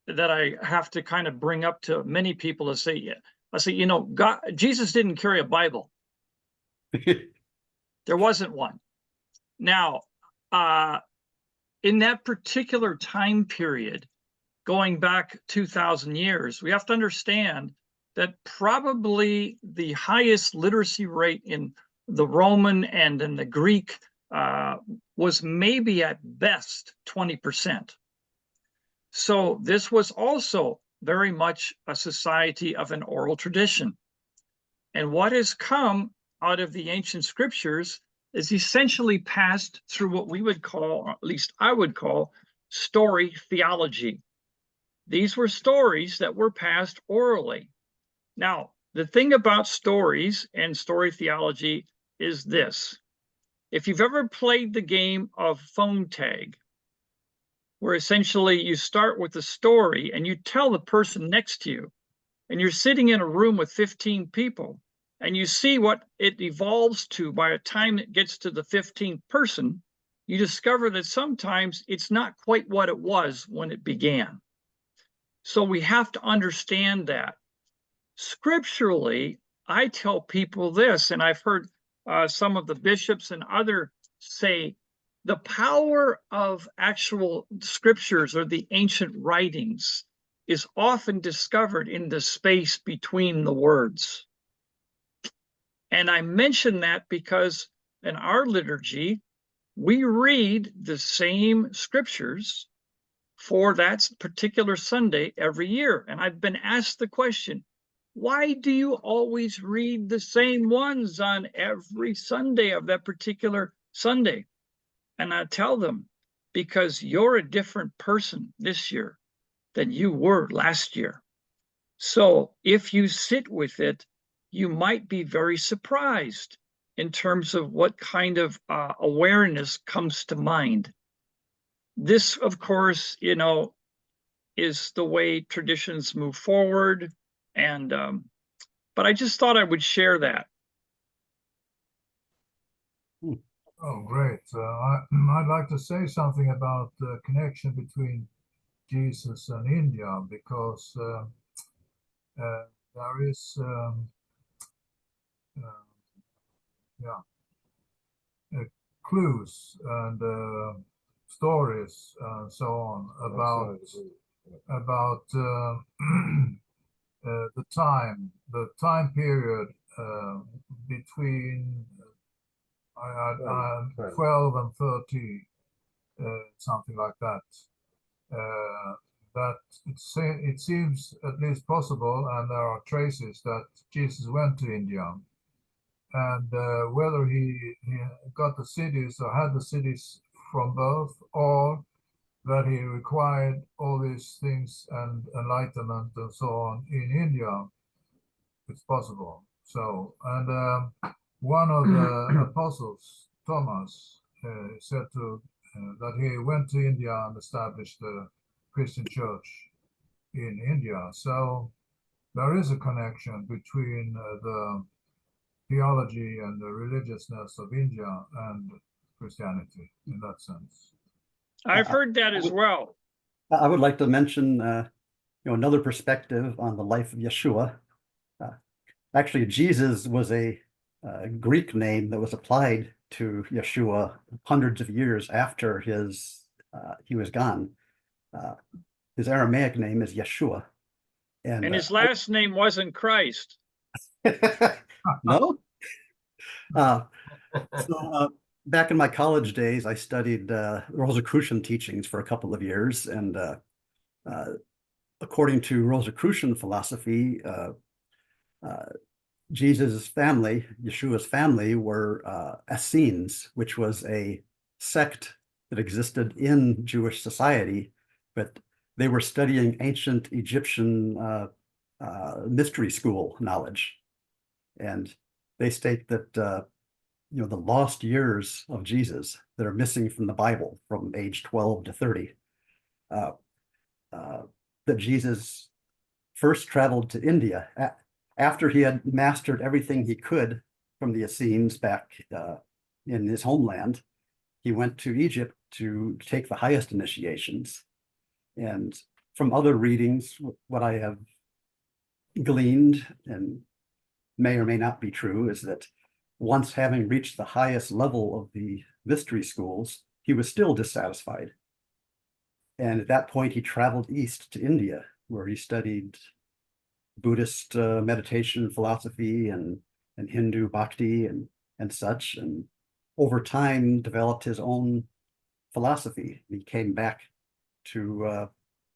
that I have to kind of bring up to many people is you know, Jesus didn't carry a Bible. There wasn't one. Now, in that particular time period, going back 2,000 years, we have to understand that probably the highest literacy rate in the Roman and in the Greek was maybe at best 20%. So this was also very much a society of an oral tradition. And what has come out of the ancient scriptures is essentially passed through what we would call, or at least I would call, story theology. These were stories that were passed orally. Now, the thing about stories and story theology is this. If you've ever played the game of phone tag, where essentially you start with the story and you tell the person next to you, and you're sitting in a room with 15 people, and you see what it evolves to by the time it gets to the 15th person, you discover that sometimes it's not quite what it was when it began. So we have to understand that. Scripturally, I tell people this, and I've heard some of the bishops and other say the power of actual scriptures or the ancient writings is often discovered in the space between the words. And I mention that because in our liturgy, we read the same scriptures for that particular Sunday every year. And I've been asked the question, why do you always read the same ones on every Sunday of that particular Sunday? And I tell them, because you're a different person this year than you were last year. So if you sit with it, you might be very surprised in terms of what kind of awareness comes to mind. This, of course, is the way traditions move forward. And but I just thought I would share that. Oh, great. I'd like to say something about the connection between Jesus and India, because there is clues and stories and so on about the time period between 12 and 30, something like that. That it seems at least possible, and there are traces that Jesus went to India, and whether he got the cities or had the cities from birth, or that he required all these things and enlightenment and so on in India, it's possible. So, and one of the apostles, Thomas, said that he went to India and established the Christian church in India. So there is a connection between the theology and the religiousness of India and Christianity in that sense. I've heard that as well. I would like to mention, another perspective on the life of Yeshua. Actually, Jesus was a Greek name that was applied to Yeshua hundreds of years after he was gone. His Aramaic name is Yeshua. And his last name wasn't Christ. No? So back in my college days, I studied Rosicrucian teachings for a couple of years. And according to Rosicrucian philosophy, Jesus' family, Yeshua's family, were Essenes, which was a sect that existed in Jewish society, but they were studying ancient Egyptian mystery school knowledge. And they state that, the lost years of Jesus that are missing from the Bible from age 12 to 30, that Jesus first traveled to India after he had mastered everything he could from the Essenes back in his homeland. He went to Egypt to take the highest initiations. And from other readings, what I have gleaned, and may or may not be true, is that once having reached the highest level of the mystery schools, he was still dissatisfied. And at that point, he traveled east to India, where he studied Buddhist meditation, philosophy, and Hindu bhakti and such, and over time developed his own philosophy. He came back to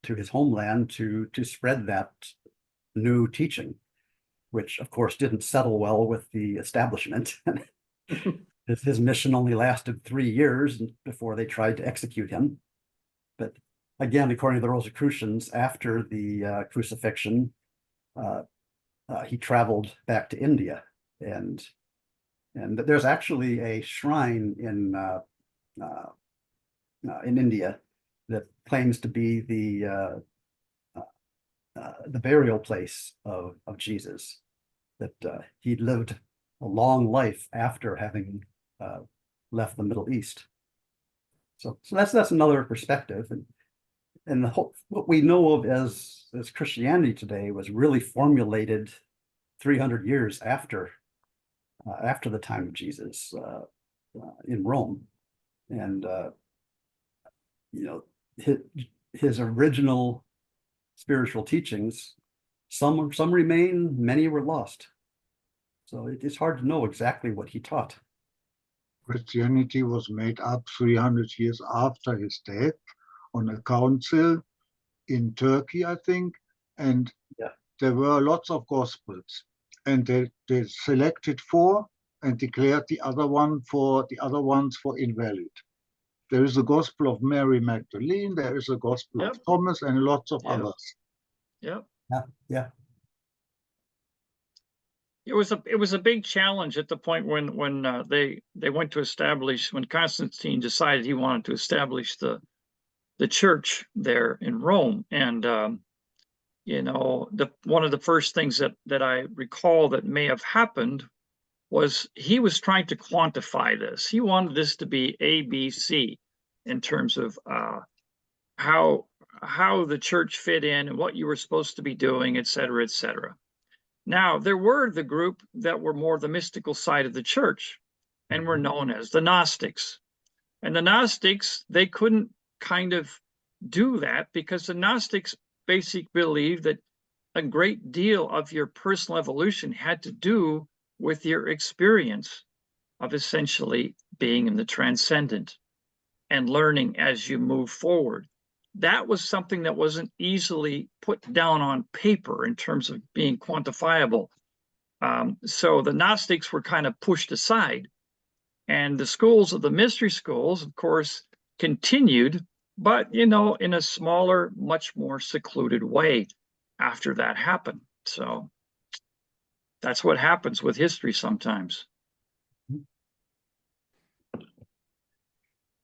his homeland to spread that new teaching, which of course didn't settle well with the establishment. His mission only lasted 3 years before they tried to execute him. But again, according to the Rosicrucians, after the crucifixion, he traveled back to India, and there's actually a shrine in India that claims to be the burial place of Jesus, that he lived a long life after having left the Middle East. So that's another perspective, and what we know of as Christianity today was really formulated 300 years after after the time of Jesus in Rome. And, you know, his original spiritual teachings, some remain, many were lost. So it's hard to know exactly what he taught. Christianity was made up 300 years after his death on a council in Turkey, I think, and Yeah. there were lots of gospels, and they selected 4 and declared the other ones for invalid. There is a gospel of Mary Magdalene, there is a gospel of Yep. Thomas, and lots of Yep. others. Yep. Yeah. It was a big challenge at the point when they went to establish, when Constantine decided he wanted to establish the church there in Rome. And you know, one of the first things that I recall that may have happened was he was trying to quantify this. He wanted this to be ABC in terms of how the church fit in and what you were supposed to be doing, et cetera, et cetera. Now, there were the group that were more the mystical side of the church and were known as the Gnostics. And the Gnostics, they couldn't kind of do that because the Gnostics basically believed that a great deal of your personal evolution had to do with your experience of essentially being in the transcendent and learning as you move forward. That was something that wasn't easily put down on paper in terms of being quantifiable. So the Gnostics were kind of pushed aside. And the schools of the mystery schools, of course, continued, but, you know, in a smaller, much more secluded way after that happened. So that's what happens with history sometimes.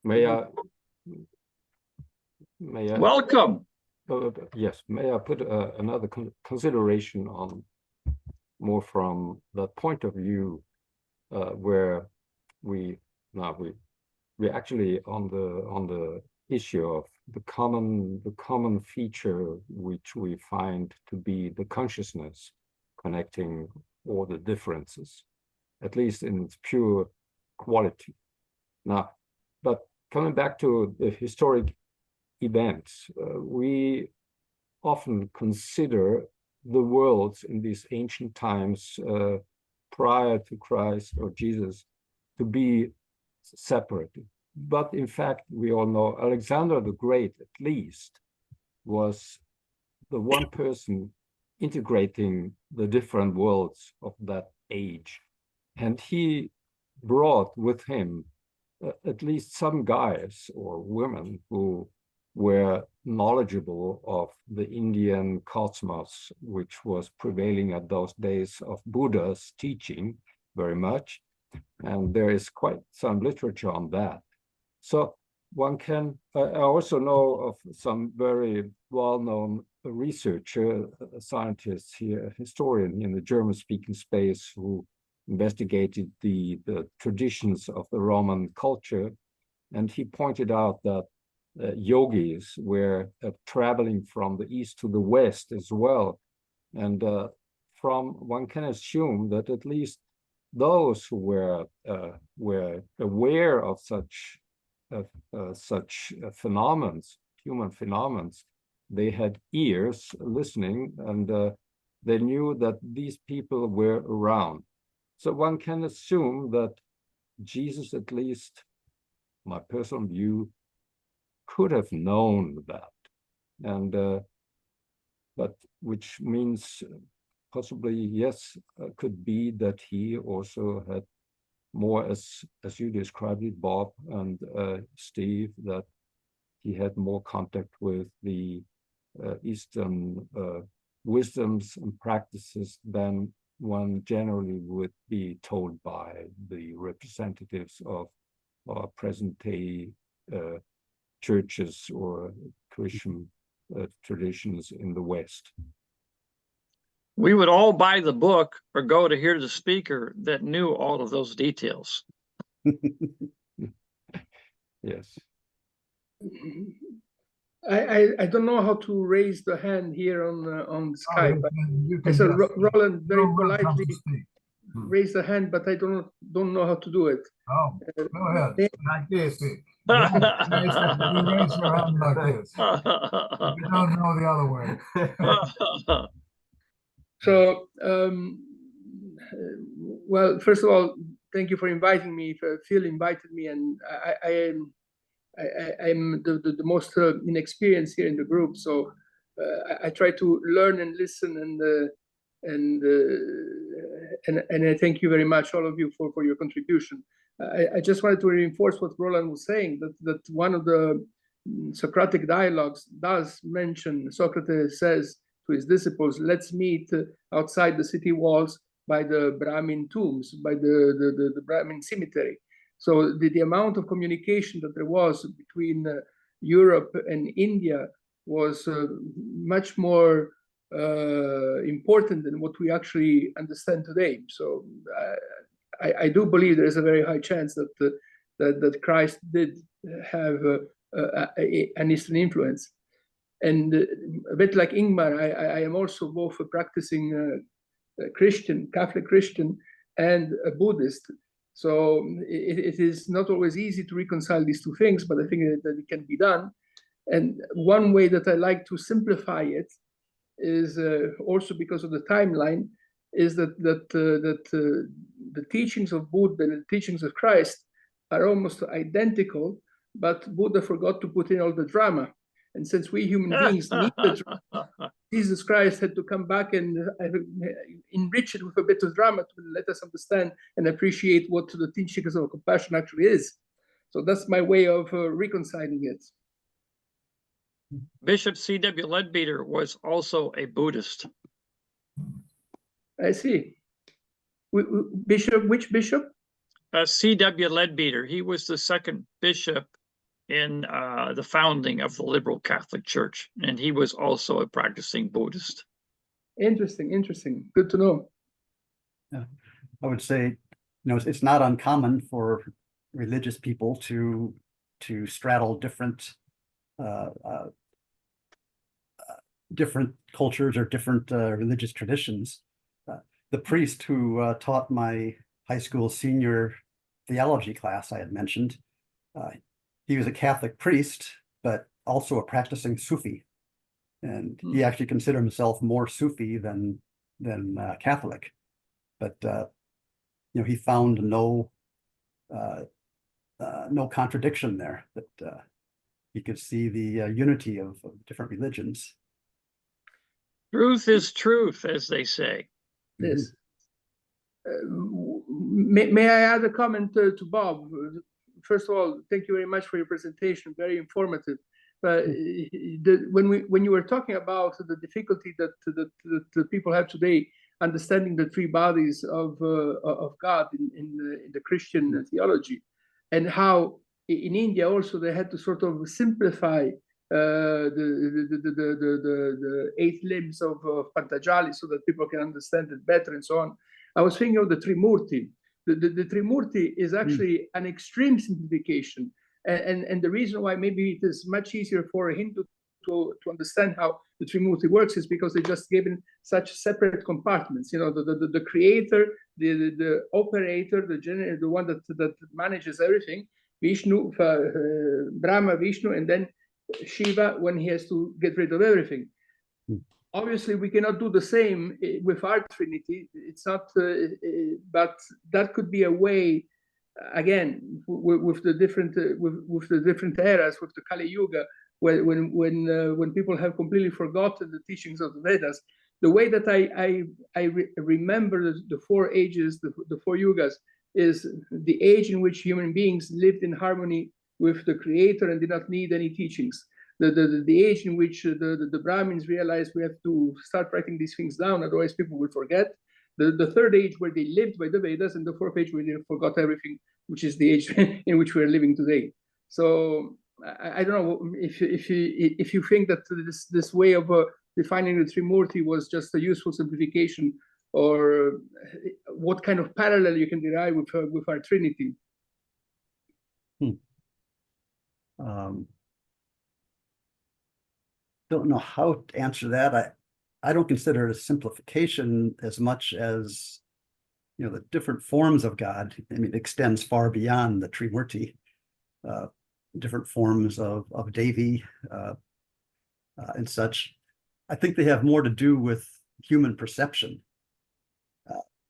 May I Welcome. yes, may I put another consideration on more from the point of view where we actually on the issue of the common feature which we find to be the consciousness connecting all the differences, at least in its pure quality. Now, but coming back to the historic events, we often consider the worlds in these ancient times prior to Christ or Jesus to be separated. But in fact, we all know Alexander the Great, at least, was the one person integrating the different worlds of that age. And he brought with him at least some guys or women who were knowledgeable of the Indian cosmos, which was prevailing at those days of Buddha's teaching very much. And there is quite some literature on that. So one can, I also know of some very well-known researcher, scientists here, historian in the German-speaking space who investigated the traditions of the Roman culture. And he pointed out that yogis were traveling from the east to the west as well. And one can assume that at least those who were aware of such phenomena, human phenomena, they had ears listening, and they knew that these people were around. So one can assume that Jesus, at least my personal view, could have known that, and but which means possibly, yes, could be that he also had more, as you described it, Bob and Steve, that he had more contact with the Eastern wisdoms and practices than one generally would be told by the representatives of our present-day churches or Christian traditions in the West. We would all buy the book or go to hear the speaker that knew all of those details. Yes. I don't know how to raise the hand here on Skype. You I can saw just, Roland very no one comes politely. to speak. raise the hand, but I don't know how to do it. Oh, go ahead. May- Like this. You raise your hand like this. You don't know the other way. So, well, first of all, thank you for inviting me. Phil invited me, and I'm the most inexperienced here in the group. So I try to learn and listen, and I thank you very much, all of you, for your contribution. I just wanted to reinforce what Roland was saying, that one of the Socratic dialogues does mention, Socrates says to his disciples, let's meet outside the city walls by the Brahmin tombs, by the Brahmin cemetery. So the amount of communication that there was between Europe and India was much more important than what we actually understand today. So I do believe there is a very high chance that Christ did have an Eastern influence. And a bit like Ingmar, I am also both a practicing Christian, Catholic Christian, and a Buddhist. So it is not always easy to reconcile these two things, but I think that it can be done. And one way that I like to simplify it is also because of the timeline, is that the teachings of Buddha and the teachings of Christ are almost identical, but Buddha forgot to put in all the drama. And since we human beings need the drama, Jesus Christ had to come back and enrich it with a bit of drama to let us understand and appreciate what the teachings of compassion actually is. So that's my way of reconciling it. Bishop C.W. Leadbeater was also a Buddhist. I see. Bishop, which bishop? C.W. Leadbeater. He was the second bishop in the founding of the liberal Catholic Church, and he was also a practicing Buddhist. Interesting. Good to know. Yeah. I would say, it's not uncommon for religious people to straddle different different cultures or different religious traditions. The priest who taught my high school senior theology class I had mentioned, he was a Catholic priest, but also a practicing Sufi. And he actually considered himself more Sufi than Catholic. But he found no contradiction there, that he could see the unity of different religions. Truth is truth, as they say. Yes. May I add a comment to Bob? First of all, thank you very much for your presentation. Very informative. When you were talking about the difficulty that the people have today understanding the three bodies of God in the Christian theology, and how in India also they had to sort of simplify the 8 limbs of Pantajali so that people can understand it better and so on. I was thinking of the Trimurti. The Trimurti is actually an extreme simplification. And the reason why maybe it is much easier for a Hindu to understand how the Trimurti works is because they just given such separate compartments. The creator, the operator, the one that manages everything, Vishnu, Brahma, Vishnu, and then Shiva when he has to get rid of everything. Obviously, we cannot do the same with our Trinity. It's not, but that could be a way. Again, with the different eras, with the Kali Yuga, when people have completely forgotten the teachings of the Vedas, the way that I remember the 4 ages, the 4 yugas, is the age in which human beings lived in harmony with the Creator and did not need any teachings. The age in which the Brahmins realized we have to start writing these things down, otherwise people will forget. The 3rd age where they lived by the Vedas, and the 4th age where they forgot everything, which is the age in which we are living today. So I don't know if you think that this way of defining the Trimurti was just a useful simplification, or what kind of parallel you can derive with our Trinity. Don't know how to answer that. I don't consider it a simplification as much as the different forms of God, I mean, extends far beyond the Trimurti. Different forms of Devi and such. I think they have more to do with human perception.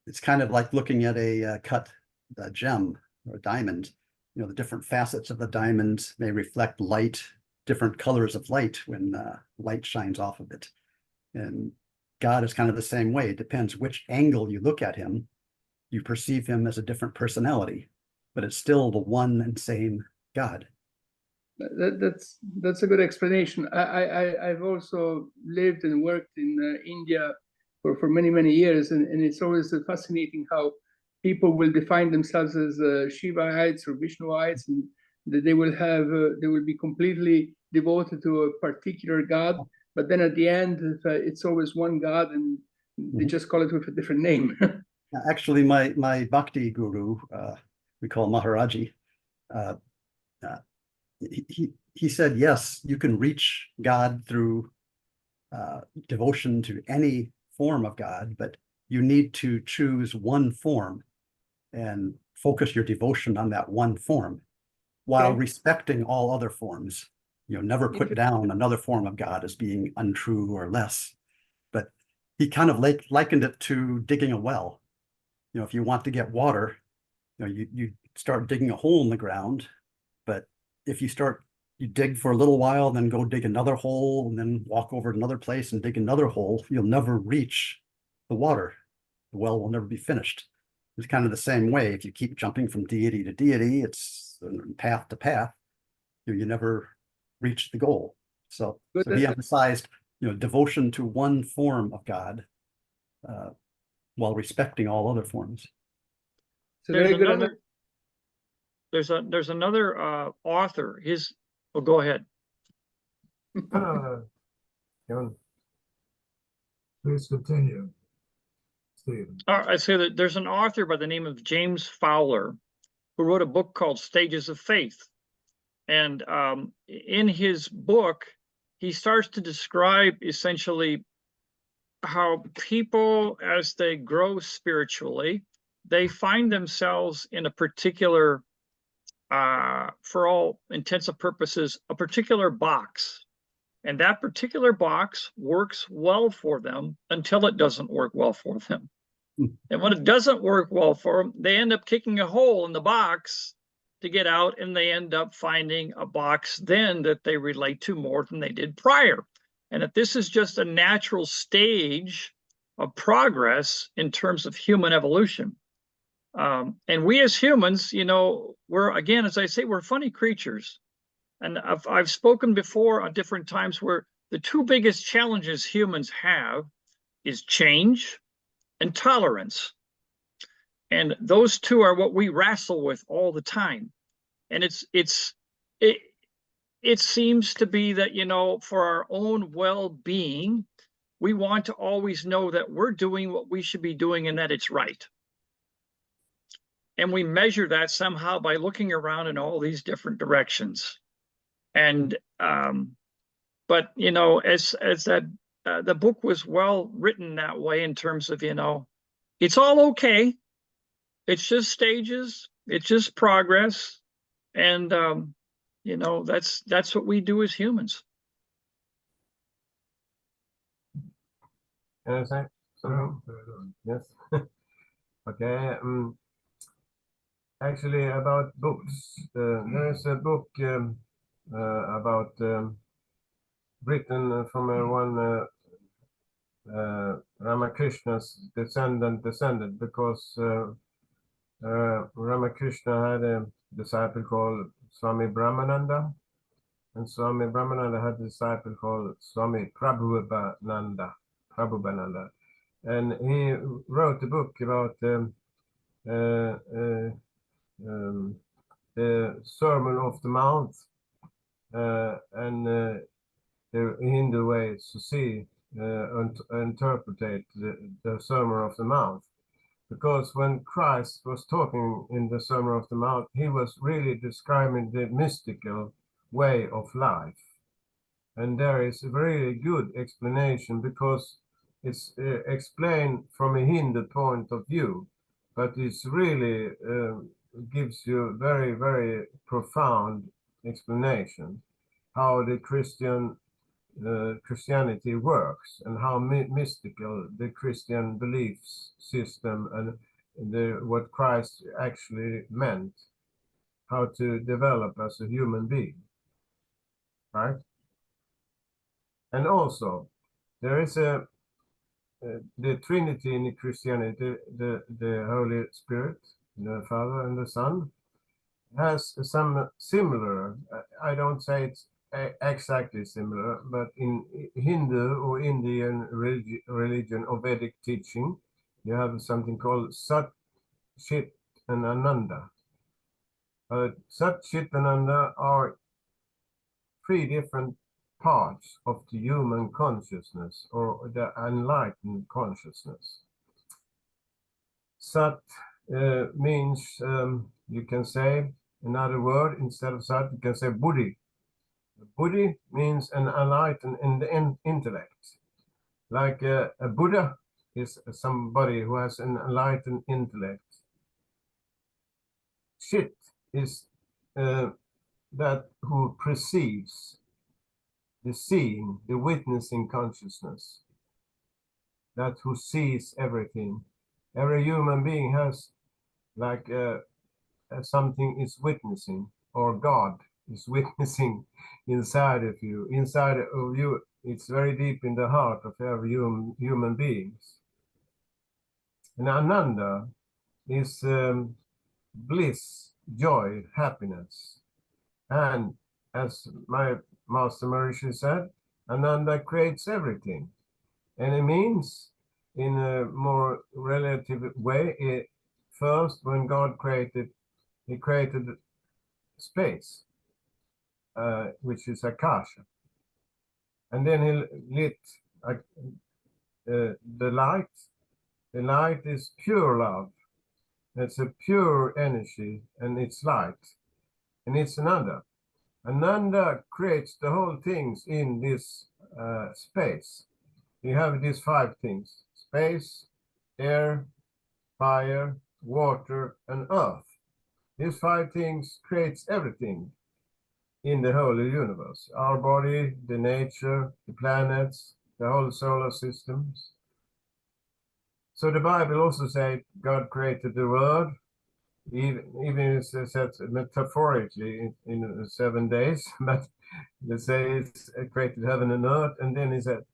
It's kind of like looking at a cut gem or a diamond. The different facets of the diamond may reflect light, different colors of light when light shines off of it. And God is kind of the same way. It depends which angle you look at him. You perceive him as a different personality, but it's still the one and same God. That's a good explanation. I've also lived and worked in India for many years, and it's always fascinating how people will define themselves as Shivaites or Vishnuites, and that they will be completely devoted to a particular God. But then at the end, it's always one God, and they just call it with a different name. Actually, my bhakti guru, we call Maharaji, he said, yes, you can reach God through devotion to any form of God, but you need to choose one form and focus your devotion on that one form while respecting all other forms. Never put down another form of God as being untrue or less. But he kind of likened it to digging a well. If you want to get water, you start digging a hole in the ground, but if you dig for a little while, then go dig another hole, and then walk over to another place and dig another hole, you'll never reach the water. The well will never be finished. It's kind of the same way. If you keep jumping from deity to deity, it's path to path, you never reach the goal. So he emphasized, devotion to one form of God while respecting all other forms. There's another author. Go ahead. John, please continue, Stephen. I say that there's an author by the name of James Fowler who wrote a book called Stages of Faith. And in his book, he starts to describe essentially how people, as they grow spiritually, they find themselves in a particular, for all intents and purposes, a particular box. And that particular box works well for them until it doesn't work well for them. And when it doesn't work well for them, they end up kicking a hole in the box to get out, and they end up finding a box then that they relate to more than they did prior. And that this is just a natural stage of progress in terms of human evolution. And we as humans, we're, again, as I say, we're funny creatures. And I've spoken before at different times where the two biggest challenges humans have is change and tolerance. And those two are what we wrestle with all the time. And it seems to be that, for our own well-being, we want to always know that we're doing what we should be doing and that it's right. And we measure that somehow by looking around in all these different directions. And but as that the book was well written that way in terms of it's all okay, it's just stages, it's just progress, and that's what we do as humans. Can I say something? Yes. Okay. Actually, about books, there is a book about written from one Ramakrishna's descendant, because Ramakrishna had a disciple called Swami Brahmananda, and Swami Brahmananda had a disciple called Swami Prabhupada, and he wrote a book about the Sermon of the Mount, and the Hindu ways to see and interpret the Sermon of the Mount. Because when Christ was talking in the Sermon of the Mount, he was really describing the mystical way of life. And there is a really good explanation, because it's explained from a Hindu point of view. but it's really gives you very, very profound explanation how the Christianity works and how mystical the Christian belief system and what Christ actually meant, how to develop as a human being, right? And also, there is the Trinity in Christianity, the Holy Spirit, the Father and the Son, has some similar, I don't say it's exactly similar, but in Hindu or Indian religion or Vedic teaching, you have something called Sat, Chit, and Ananda. Sat, Chit, and Ananda are three different parts of the human consciousness or the enlightened consciousness. Sat means, you can say another word instead of Sat, you can say Buddhi. Buddhi means an enlightened intellect. Like a Buddha is somebody who has an enlightened intellect. Chit is that who perceives, the seeing, the witnessing consciousness, that who sees everything. Every human being has like something is witnessing, or God is witnessing inside of you. Inside of you, it's very deep in the heart of every human beings. And Ananda is bliss, joy, happiness. And as my Master Maharishi said, Ananda creates everything. And it means, in a more relative way, first, when God created, he created space, which is Akasha. And then he lit the light. The light is pure love. It's a pure energy, and it's light. And it's Ananda. Ananda creates the whole things in this space. You have these five things: space, air, fire, water, and earth. These five things creates everything in the whole universe. Our body, the nature, the planets, the whole solar systems. So the Bible also says God created the world, even it says metaphorically in 7 days, but they say it's created heaven and earth, and then he said,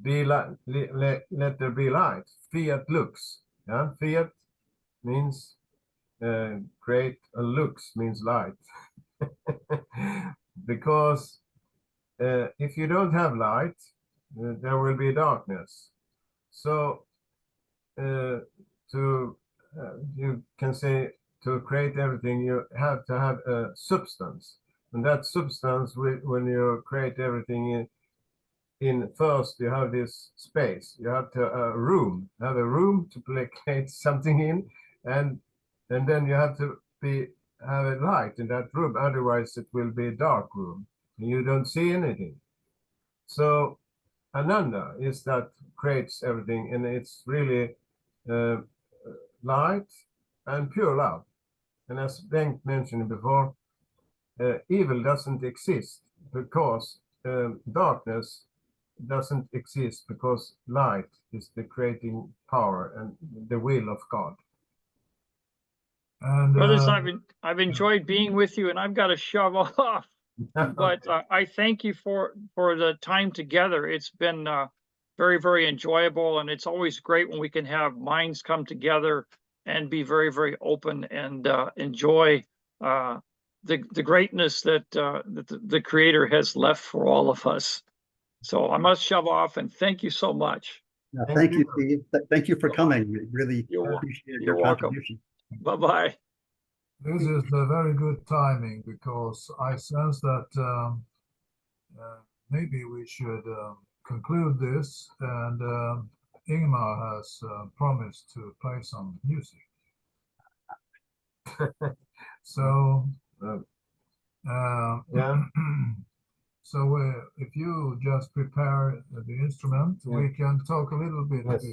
be light, let there be light. Fiat lux. Yeah? Fiat means create, lux means light. Because if you don't have light, there will be darkness. So you can say, to create everything, you have to have a substance. And that substance, when you create everything in first, you have this space. You have to have a room to place something in, and then you have to have a light in that room. Otherwise, it will be a dark room, and you don't see anything. So Ananda is that creates everything, and it's really light and pure love. And as Bengt mentioned before, evil doesn't exist because darkness doesn't exist, because light is the creating power and the will of God. And Brothers, I've enjoyed being with you, and I've got to shove off. But I thank you for the time together. It's been very, very enjoyable, and it's always great when we can have minds come together and be very, very open and enjoy the greatness that the Creator has left for all of us. So I must shove off, and thank you so much. Yeah, thank you, Steve. Thank you for coming. We really You're appreciate you're your welcome. contribution. Bye-bye. this is a very good timing, because I sense that maybe we should conclude this, and Ingmar has promised to play some music. So Yeah. so if you just prepare the instrument, Yeah. we can talk a little bit. Yes.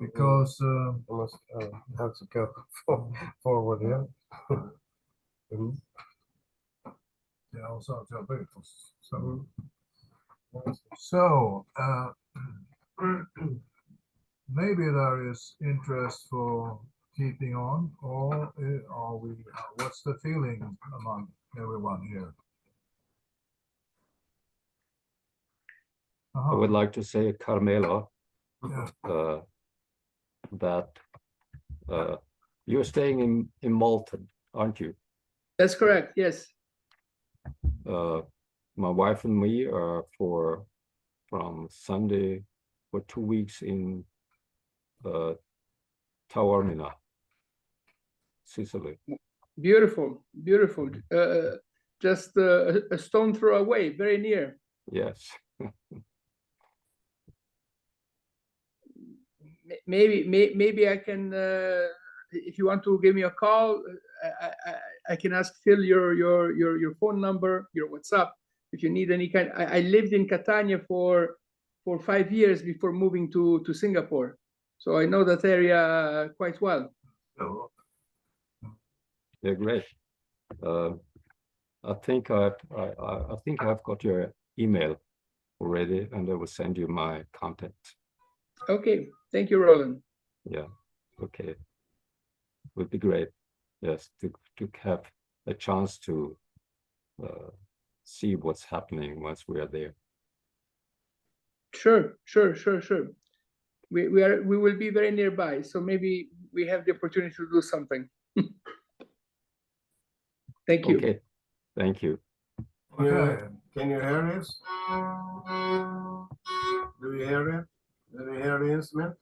because I must have to go forward here. Mhm. yeah, also so maybe there is interest for keeping on, or are we? What's the feeling among everyone here? I would like to say, Carmela, Yeah. that you're staying in Malta, aren't you? That's correct. Yes. My wife and me are from Sunday for 2 weeks in Taormina, Sicily. Beautiful, beautiful. Just a stone throw away, very near. Yes. Maybe I can, if you want to give me a call, I can ask Phil your phone number, your WhatsApp, if you need any kind. I lived in Catania for 5 years before moving to Singapore, so I know that area quite well. Yeah, great. I think I've got your email already, and I will send you my contact. Okay, thank you, Roland. Yeah, okay. Would be great, yes, to have a chance to see what's happening once we are there. Sure. We will be very nearby, so maybe we have the opportunity to do something. Thank you. Okay, thank you. Okay. Can you hear this? Do you hear it? Do you hear the instrument?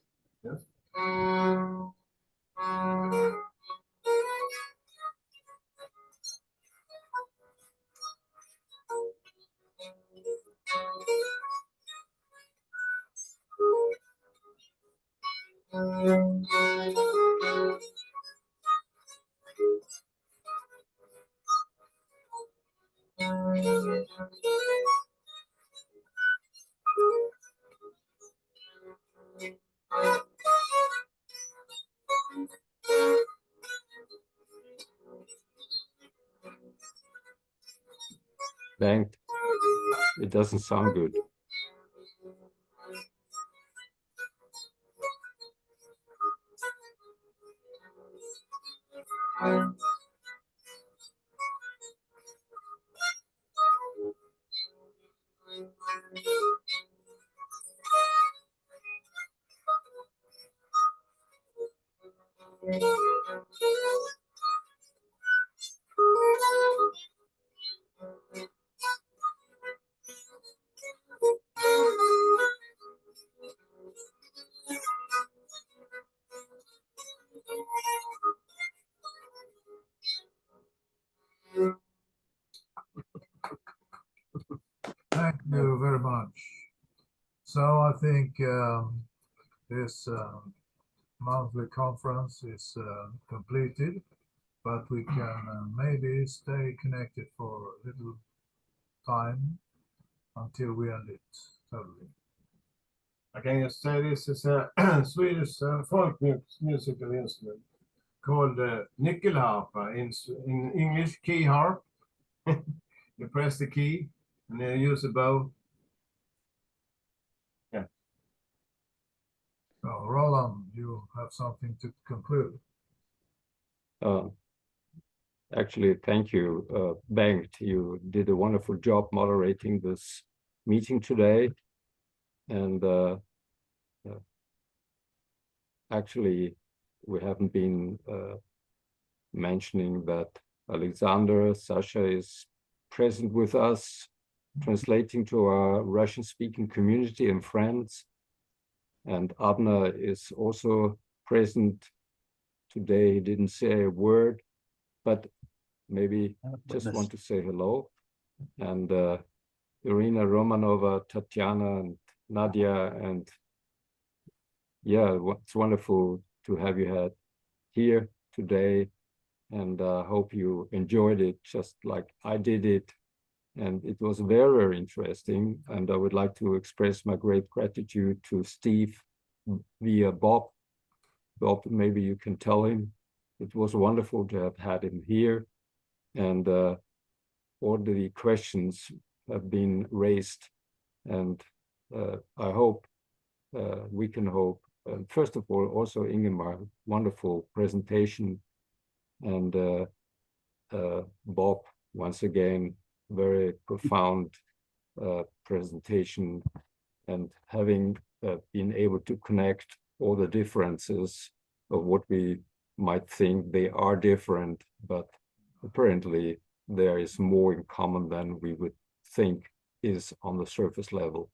Yes. Banked. It doesn't sound good. Thank you very much. So I think this monthly conference is completed, but we can maybe stay connected for a little time until we end it totally. I can just say this is a Swedish folk musical instrument called nyckelharpa, in English key harp. You press the key and then use a bow. Yeah. So Roland, you have something to conclude. Actually, thank you, Bengt. You did a wonderful job moderating this meeting today. And actually, we haven't been mentioning that Alexander Sasha is present with us, translating to our Russian-speaking community and friends. And Abner is also present today. He didn't say a word, but maybe just want to say hello. And Irina Romanova, Tatiana, and Nadia, and yeah, it's wonderful to have you here today, and hope you enjoyed it just like I did it. And it was very, very interesting. And I would like to express my great gratitude to Steve via Bob Bob, maybe you can tell him it was wonderful to have had him here, and all the questions have been raised, and I hope we can hope. First of all, also Ingemar, wonderful presentation, and Bob, once again, very profound presentation, and having been able to connect all the differences of what we might think they are different, but apparently there is more in common than we would think is on the surface level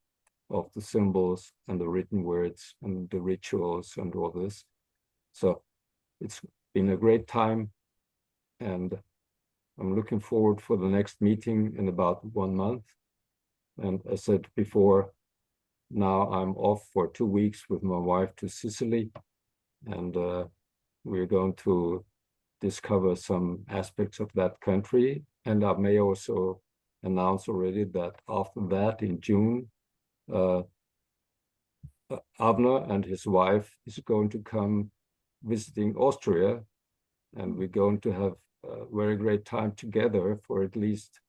of the symbols and the written words and the rituals and all this. So it's been a great time, and I'm looking forward for the next meeting in about 1 month. And as said before, now I'm off for 2 weeks with my wife to Sicily, and we're going to discover some aspects of that country. And I may also announce already that after that, in June, Avner and his wife is going to come visiting Austria, and we're going to have a very great time together for at least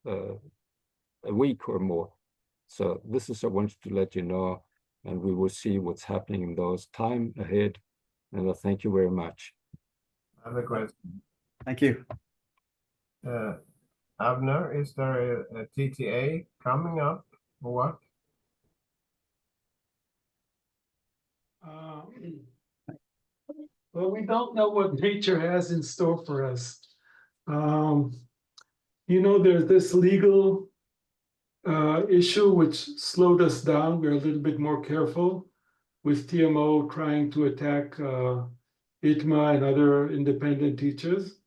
a week or more. So this is, I wanted to let you know, and we will see what's happening in those time ahead. And I thank you very much. I have a question. Thank you. Avner, is there a TTA coming up or what? Well, we don't know what nature has in store for us. There's this legal issue which slowed us down. We're a little bit more careful with TMO trying to attack ITMA and other independent teachers.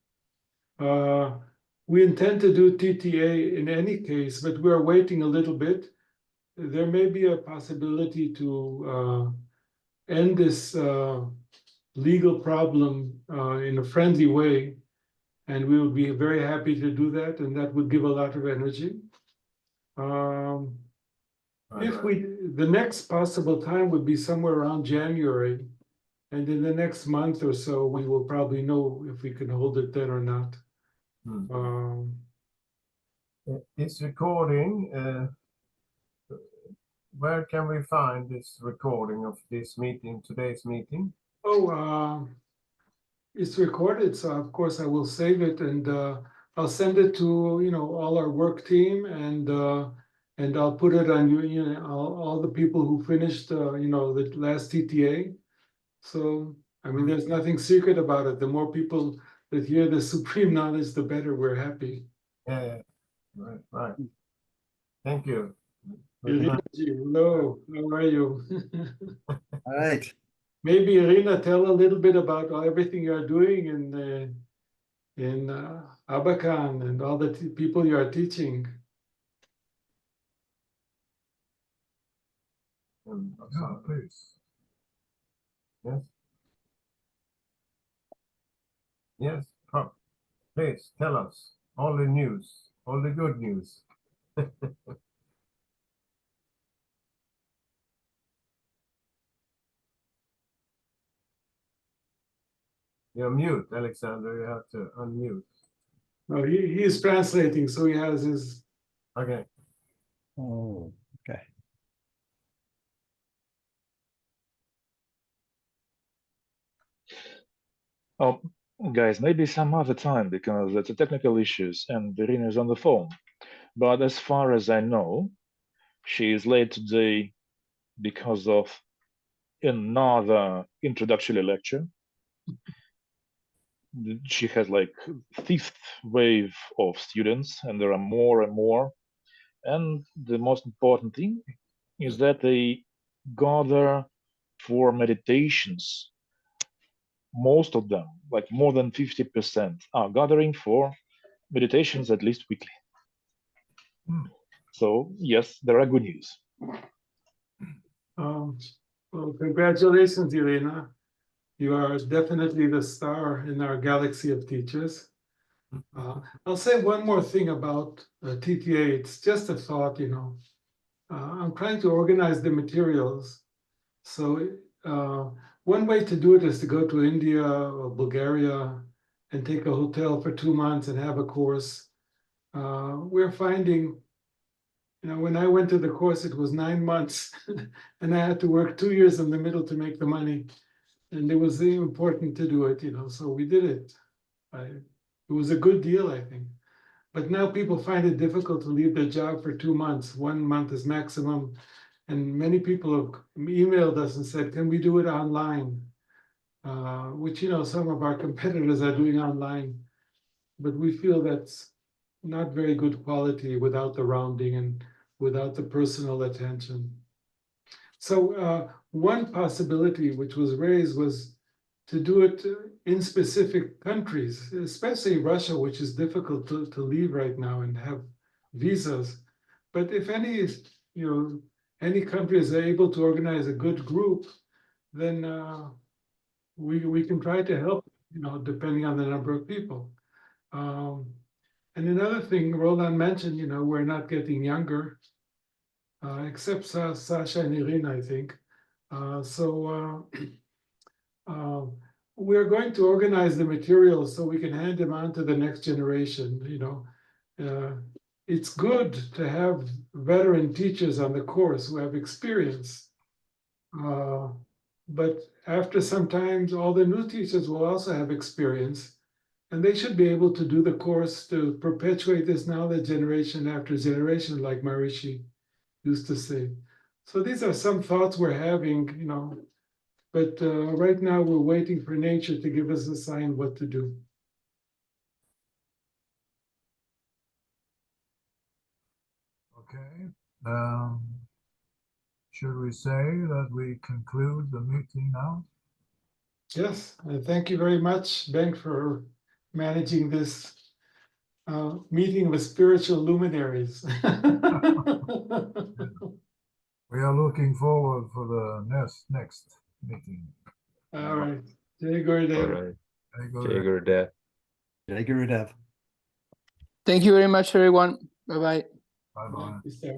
We intend to do TTA in any case, but we're waiting a little bit. There may be a possibility to end this legal problem in a friendly way, and we would be very happy to do that, and that would give a lot of energy. The next possible time would be somewhere around January, and in the next month or so, we will probably know if we can hold it then or not. This recording, where can we find this recording of this meeting, today's meeting? It's recorded, so of course I will save it, and I'll send it to all our work team, and I'll put it on all the people who finished the last TTA. So I mean, there's nothing secret about it. The more people that hear the supreme knowledge, the better. We're happy. Yeah. Right. Thank you. Hello, how are you? All right. Maybe Irina, tell a little bit about everything you're doing in Abakan and all the people you are teaching. Please. Yes. Yes. Please tell us all the news, all the good news. You're mute, Alexander. You have to unmute. Oh, he is translating, so he has his. Okay. Oh, okay. Oh, guys, maybe some other time, because it's a technical issues and Irina is on the phone. But as far as I know, she is late today because of another introductory lecture. She has like 5th wave of students, and there are more and more. And the most important thing is that they gather for meditations. Most of them, like more than 50%, are gathering for meditations at least weekly. So yes, there are good news. Well, congratulations, Irina. You are definitely the star in our galaxy of teachers. I'll say one more thing about TTA. It's just a thought, I'm trying to organize the materials. So one way to do it is to go to India or Bulgaria and take a hotel for 2 months and have a course. We're finding, when I went to the course, it was 9 months and I had to work 2 years in the middle to make the money. And it was important to do it, so we did it. It was a good deal, I think. But now people find it difficult to leave their job for 2 months. 1 month is maximum. And many people have emailed us and said, can we do it online? Which, some of our competitors are doing online. But we feel that's not very good quality without the rounding and without the personal attention. So one possibility which was raised was to do it in specific countries, especially Russia, which is difficult to leave right now and have visas. But if any countries are able to organize a good group, then we can try to help, depending on the number of people. And another thing Roland mentioned, we're not getting younger, except Sasha and Irina, I think. We're going to organize the materials so we can hand them on to the next generation. It's good to have veteran teachers on the course who have experience. But after some time, all the new teachers will also have experience. And they should be able to do the course to perpetuate this knowledge generation after generation, like Maharishi used to say. So these are some thoughts we're having, but right now we're waiting for nature to give us a sign what to do. Okay. Should we say that we conclude the meeting now? Yes, and thank you very much, Ben, for managing this meeting with spiritual luminaries. We are looking forward for the next meeting. All right. Jai Gurudev. All right. Jai Jai Gurudev. Gurudev. Jai Gurudev. Thank you very much, everyone. Bye-bye. Bye-bye. Bye.